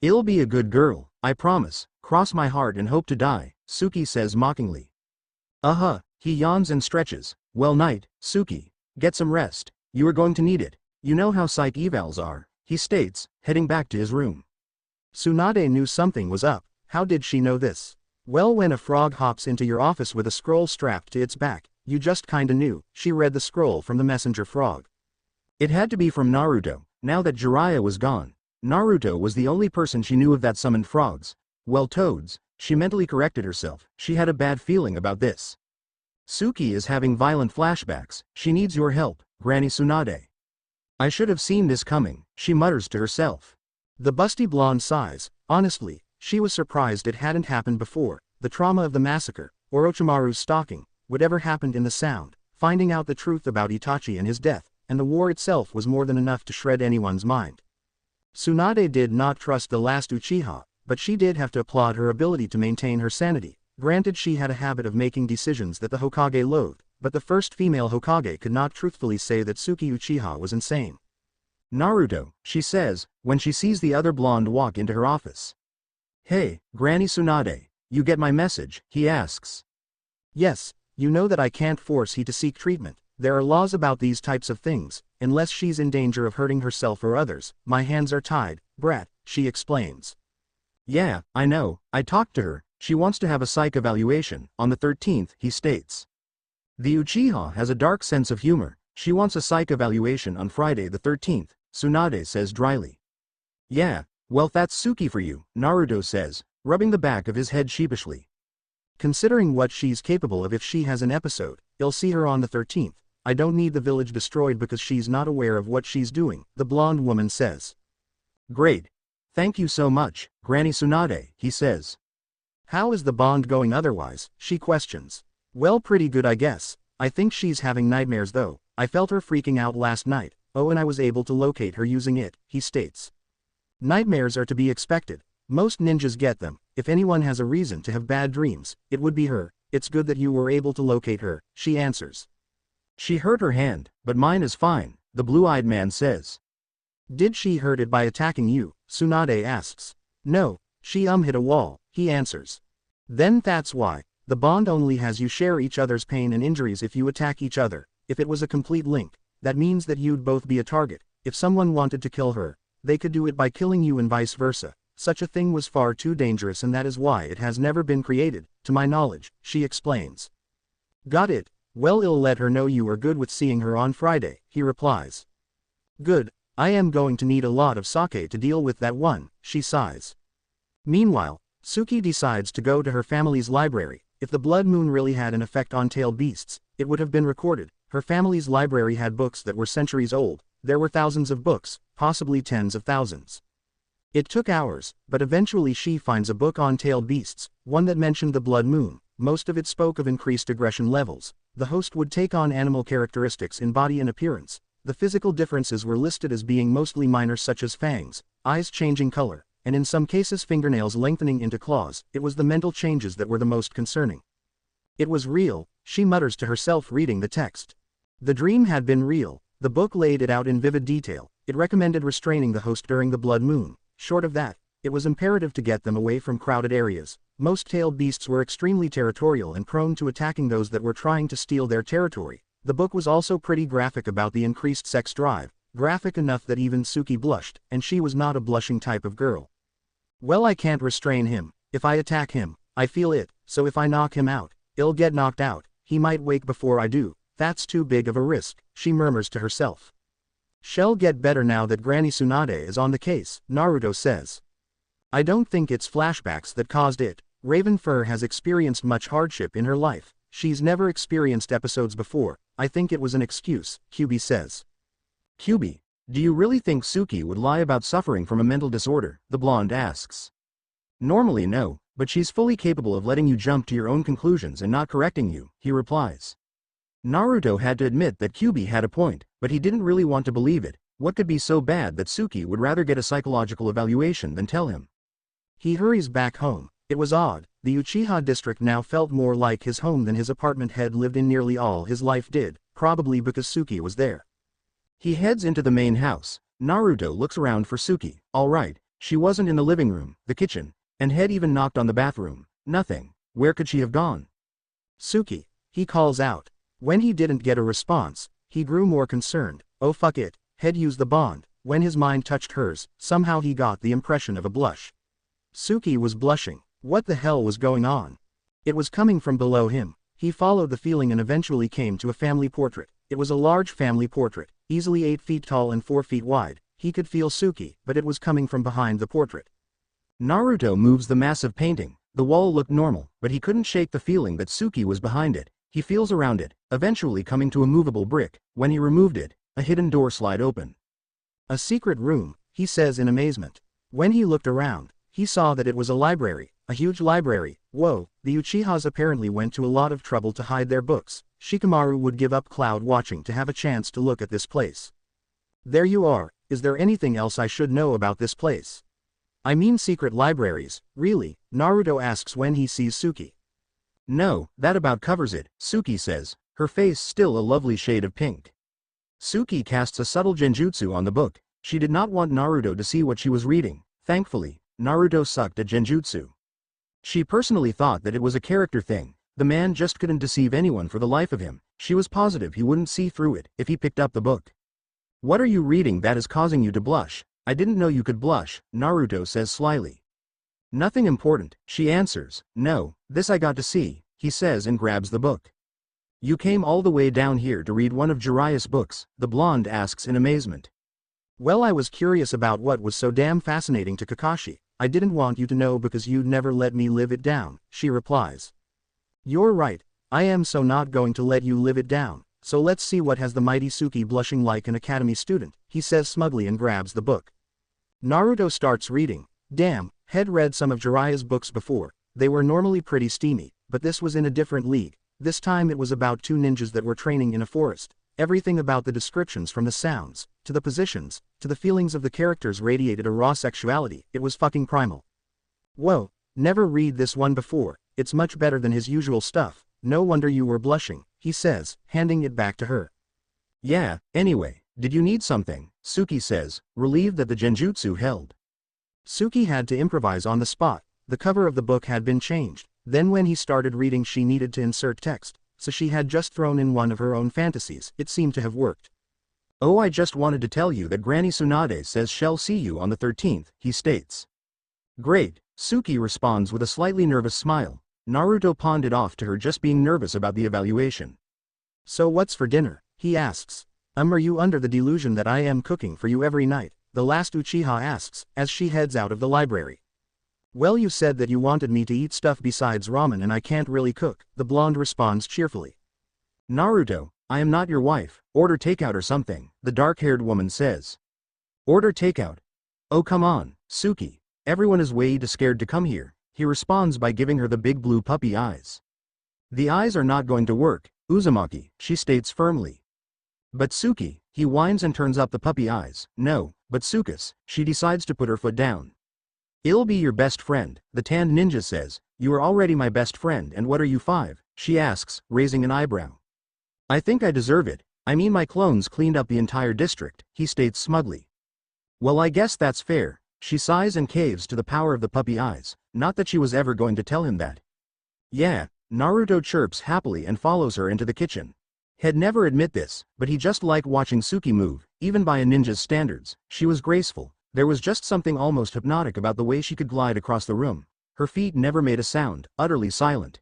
I'll be a good girl, I promise. Cross my heart and hope to die, Suki says mockingly. He yawns and stretches. Well night, Suki. Get some rest. You are going to need it. You know how psych evals are, he states, heading back to his room. Tsunade knew something was up. How did she know this? Well, when a frog hops into your office with a scroll strapped to its back, you just kinda knew. She read the scroll from the messenger frog. It had to be from Naruto. Now that Jiraiya was gone, Naruto was the only person she knew of that summoned frogs. Well, toads, she mentally corrected herself. She had a bad feeling about this. Suki is having violent flashbacks. She needs your help, Granny Tsunade. I should have seen this coming, she mutters to herself. The busty blonde sighs. Honestly, she was surprised it hadn't happened before. The trauma of the massacre, Orochimaru's stalking, whatever happened in the sound, finding out the truth about Itachi and his death, and the war itself was more than enough to shred anyone's mind. Tsunade did not trust the last Uchiha, but she did have to applaud her ability to maintain her sanity. Granted, she had a habit of making decisions that the Hokage loathed, but the first female Hokage could not truthfully say that Suki Uchiha was insane. Naruto, she says, when she sees the other blonde walk into her office. Hey, Granny Tsunade, you get my message, he asks. Yes, you know that I can't force he to seek treatment. There are laws about these types of things, unless she's in danger of hurting herself or others. My hands are tied, brat, she explains. Yeah, I know, I talked to her, she wants to have a psych evaluation, on the 13th, he states. The Uchiha has a dark sense of humor. She wants a psych evaluation on Friday the 13th, Tsunade says dryly. Yeah, well that's Suki for you, Naruto says, rubbing the back of his head sheepishly. Considering what she's capable of if she has an episode, I'll see her on the 13th. I don't need the village destroyed because she's not aware of what she's doing, the blonde woman says. Great. Thank you so much, Granny Tsunade, he says. How is the bond going otherwise, she questions. Well, pretty good I guess. I think she's having nightmares though. I felt her freaking out last night. Oh, and I was able to locate her using it, he states. Nightmares are to be expected. Most ninjas get them. If anyone has a reason to have bad dreams, it would be her. It's good that you were able to locate her, she answers. She hurt her hand, but mine is fine, the blue-eyed man says. Did she hurt it by attacking you? Tsunade asks. No, she hit a wall, he answers. Then that's why. The bond only has you share each other's pain and injuries if you attack each other. If it was a complete link, that means that you'd both be a target. If someone wanted to kill her, they could do it by killing you and vice versa. Such a thing was far too dangerous and that is why it has never been created, to my knowledge, she explains. Got it. Well, I'll let her know you are good with seeing her on Friday, he replies. Good, I am going to need a lot of sake to deal with that one, she sighs. Meanwhile, Suki decides to go to her family's library. If the blood moon really had an effect on tailed beasts, it would have been recorded. Her family's library had books that were centuries old. There were thousands of books, possibly tens of thousands. It took hours, but eventually she finds a book on tailed beasts, one that mentioned the blood moon. Most of it spoke of increased aggression levels. The host would take on animal characteristics in body and appearance. The physical differences were listed as being mostly minor, such as fangs, eyes changing color, and in some cases fingernails lengthening into claws. It was the mental changes that were the most concerning. It was real, she mutters to herself reading the text. The dream had been real. The book laid it out in vivid detail. It recommended restraining the host during the blood moon. Short of that, it was imperative to get them away from crowded areas. Most tailed beasts were extremely territorial and prone to attacking those that were trying to steal their territory. The book was also pretty graphic about the increased sex drive, graphic enough that even Suki blushed, and she was not a blushing type of girl. Well, I can't restrain him. If I attack him, I feel it, so if I knock him out, he'll get knocked out, he might wake before I do, that's too big of a risk, she murmurs to herself. She'll get better now that Granny Tsunade is on the case, Naruto says. I don't think it's flashbacks that caused it. Raven Fur has experienced much hardship in her life. She's never experienced episodes before. I think it was an excuse, Kyubi says. Kyubi, do you really think Suki would lie about suffering from a mental disorder? The blonde asks. Normally no, but she's fully capable of letting you jump to your own conclusions and not correcting you, he replies. Naruto had to admit that Kyubi had a point, but he didn't really want to believe it. What could be so bad that Suki would rather get a psychological evaluation than tell him? He hurries back home. It was odd. The Uchiha district now felt more like his home than his apartment had lived in nearly all his life did, probably because Suki was there. He heads into the main house. Naruto looks around for Suki. Alright, she wasn't in the living room, the kitchen, and had even knocked on the bathroom. Nothing. Where could she have gone? Suki, he calls out. When he didn't get a response, he grew more concerned. Oh fuck it, had used the bond. When his mind touched hers, somehow he got the impression of a blush. Suki was blushing. What the hell was going on? It was coming from below him. He followed the feeling and eventually came to a family portrait. It was a large family portrait, easily 8 feet tall and 4 feet wide. He could feel Suki, but it was coming from behind the portrait. Naruto moves the massive painting. The wall looked normal, but he couldn't shake the feeling that Suki was behind it. He feels around it, eventually coming to a movable brick. When he removed it, a hidden door slid open. A secret room, he says in amazement. When he looked around, he saw that it was a library, a huge library. Whoa, the Uchihas apparently went to a lot of trouble to hide their books. Shikamaru would give up cloud watching to have a chance to look at this place. There you are. Is there anything else I should know about this place? I mean secret libraries, really? Naruto asks when he sees Suki. No, that about covers it, Suki says, her face still a lovely shade of pink. Suki casts a subtle genjutsu on the book. She did not want Naruto to see what she was reading. Thankfully, Naruto sucked at genjutsu. She personally thought that it was a character thing. The man just couldn't deceive anyone for the life of him. She was positive he wouldn't see through it if he picked up the book. What are you reading that is causing you to blush? I didn't know you could blush, Naruto says slyly. Nothing important, she answers. No, this I got to see, he says and grabs the book. You came all the way down here to read one of Jiraiya's books, the blonde asks in amazement. Well, I was curious about what was so damn fascinating to Kakashi. I didn't want you to know because you'd never let me live it down, she replies. You're right, I am so not going to let you live it down, so let's see what has the mighty Suki blushing like an academy student, he says smugly and grabs the book. Naruto starts reading. Damn, had read some of Jiraiya's books before. They were normally pretty steamy, but this was in a different league. This time it was about 2 ninjas that were training in a forest. Everything about the descriptions, from the sounds, to the positions, to the feelings of the characters radiated a raw sexuality. It was fucking primal. Whoa, never read this one before. It's much better than his usual stuff. No wonder you were blushing, he says, handing it back to her. Yeah, anyway, did you need something? Suki says, relieved that the genjutsu held. Suki had to improvise on the spot. The cover of the book had been changed. Then when he started reading she needed to insert text, so she had just thrown in one of her own fantasies. It seemed to have worked. Oh, I just wanted to tell you that Granny Tsunade says she'll see you on the 13th, he states. Great, Suki responds with a slightly nervous smile. Naruto pawned it off to her just being nervous about the evaluation. So what's for dinner? He asks. Are you under the delusion that I am cooking for you every night? The last Uchiha asks, as she heads out of the library. Well, you said that you wanted me to eat stuff besides ramen and I can't really cook, the blonde responds cheerfully. Naruto, I am not your wife. Order takeout or something, the dark-haired woman says. Order takeout? Oh come on, Suki. Everyone is way too scared to come here, he responds by giving her the big blue puppy eyes. The eyes are not going to work, Uzumaki, she states firmly. But Suki, he whines and turns up the puppy eyes. No, but Sukas, she decides to put her foot down. I'll be your best friend, the tanned ninja says. You are already my best friend and what are you 5? She asks, raising an eyebrow. I think I deserve it. I mean my clones cleaned up the entire district, he states smugly. Well, I guess that's fair. She sighs and caves to the power of the puppy eyes, not that she was ever going to tell him that. Yeah, Naruto chirps happily and follows her into the kitchen. He'd never admit this, but he just liked watching Suki move, even by a ninja's standards. She was graceful. There was just something almost hypnotic about the way she could glide across the room. Her feet never made a sound, utterly silent.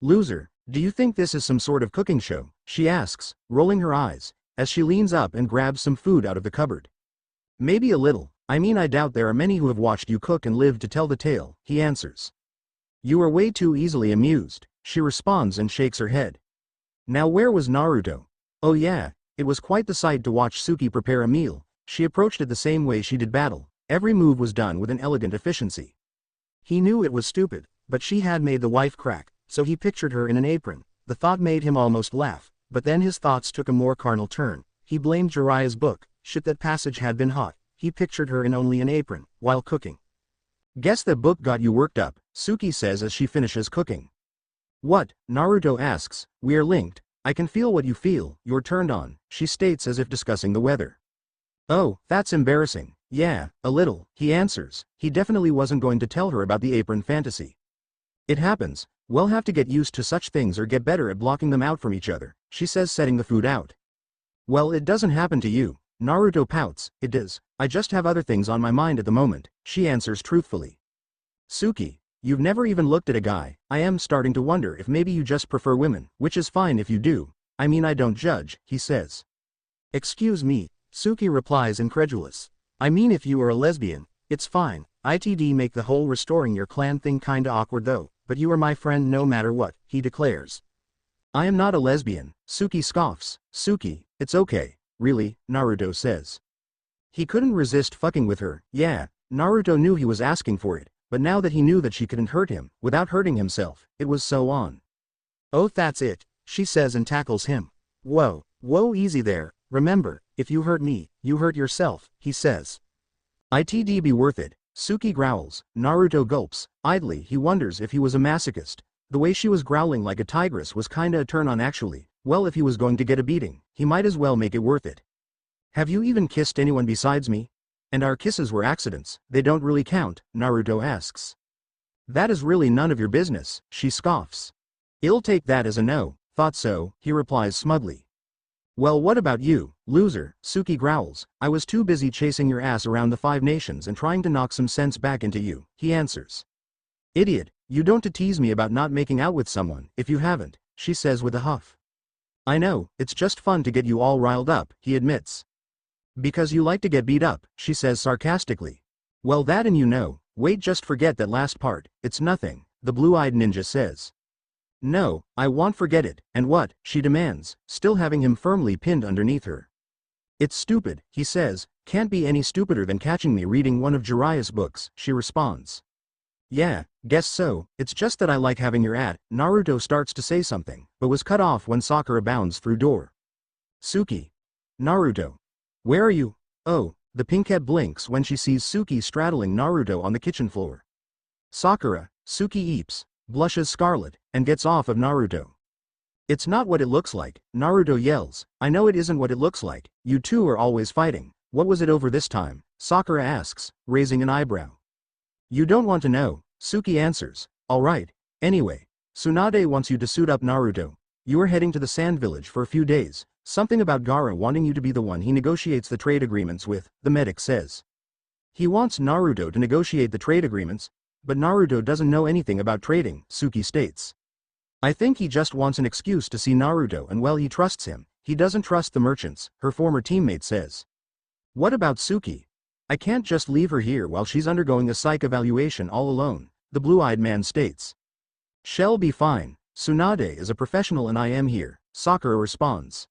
Loser, Do you think this is some sort of cooking show? She asks, rolling her eyes, as she leans up and grabs some food out of the cupboard. Maybe a little. I mean, I doubt there are many who have watched you cook and lived to tell the tale, he answers. You are way too easily amused, she responds and shakes her head. Now where was Naruto? Oh yeah, it was quite the sight to watch Suki prepare a meal. She approached it the same way she did battle. Every move was done with an elegant efficiency. He knew it was stupid, but she had made the wife crack, so he pictured her in an apron. The thought made him almost laugh, but then his thoughts took a more carnal turn. He blamed Jiraiya's book. Shit, that passage had been hot. He pictured her in only an apron, while cooking. Guess that book got you worked up, Suki says as she finishes cooking. What? Naruto asks. We are linked. I can feel what you feel. You're turned on, she states as if discussing the weather. Oh, that's embarrassing. Yeah, a little, he answers. He definitely wasn't going to tell her about the apron fantasy. It happens. We'll have to get used to such things or get better at blocking them out from each other, she says, setting the food out. Well, it doesn't happen to you. Naruto pouts. It does. I just have other things on my mind at the moment, she answers truthfully. Suki, you've never even looked at a guy. I am starting to wonder if maybe you just prefer women, which is fine if you do. I mean, I don't judge, he says. Excuse me, Suki replies incredulous. I mean, if you are a lesbian, it's fine. It'd make the whole restoring your clan thing kinda awkward though, but you are my friend no matter what, he declares. I am not a lesbian, Suki scoffs. Suki, it's okay. Really, Naruto says. He couldn't resist fucking with her. Yeah, Naruto knew he was asking for it, but now that he knew that she couldn't hurt him, without hurting himself, it was so on. Oh, that's it, she says and tackles him. Whoa, easy there. Remember, if you hurt me, you hurt yourself, he says. It'd be worth it, Suki growls. Naruto gulps. Idly, he wonders if he was a masochist. The way she was growling like a tigress was kinda a turn on actually. Well, if he was going to get a beating, he might as well make it worth it. Have you even kissed anyone besides me? And our kisses were accidents, they don't really count, Naruto asks. That is really none of your business, she scoffs. I'll take that as a no. Thought so, he replies smugly. Well, what about you, loser? Suki growls. I was too busy chasing your ass around the 5 nations and trying to knock some sense back into you, he answers. Idiot, you don't tease me about not making out with someone, if you haven't, she says with a huff. I know, it's just fun to get you all riled up, he admits. Because you like to get beat up, she says sarcastically. Well, that and you know. Wait, just forget that last part. It's nothing, the blue-eyed ninja says. No, I won't forget it. And what? She demands, still having him firmly pinned underneath her. It's stupid, he says. Can't be any stupider than catching me reading one of Jiraiya's books, she responds. Yeah, guess so. It's just that I like having your at. Naruto starts to say something, but was cut off when Sakura bounds through door. Suki. Naruto. Where are you? Oh, the pinkhead blinks when she sees Suki straddling Naruto on the kitchen floor. Sakura, Suki eeps, blushes scarlet, and gets off of Naruto. It's not what it looks like, Naruto yells. I know it isn't what it looks like. You two are always fighting. What was it over this time? Sakura asks, raising an eyebrow. You don't want to know, Suki answers. Alright. Anyway, Tsunade wants you to suit up Naruto. You are heading to the Sand Village for a few days. Something about Gaara wanting you to be the one he negotiates the trade agreements with, the medic says. He wants Naruto to negotiate the trade agreements, but Naruto doesn't know anything about trading, Suki states. I think he just wants an excuse to see Naruto and well, he trusts him. He doesn't trust the merchants, her former teammate says. What about Suki? I can't just leave her here while she's undergoing a psych evaluation all alone, the blue-eyed man states. She'll be fine. Tsunade is a professional and I am here, Sakura responds.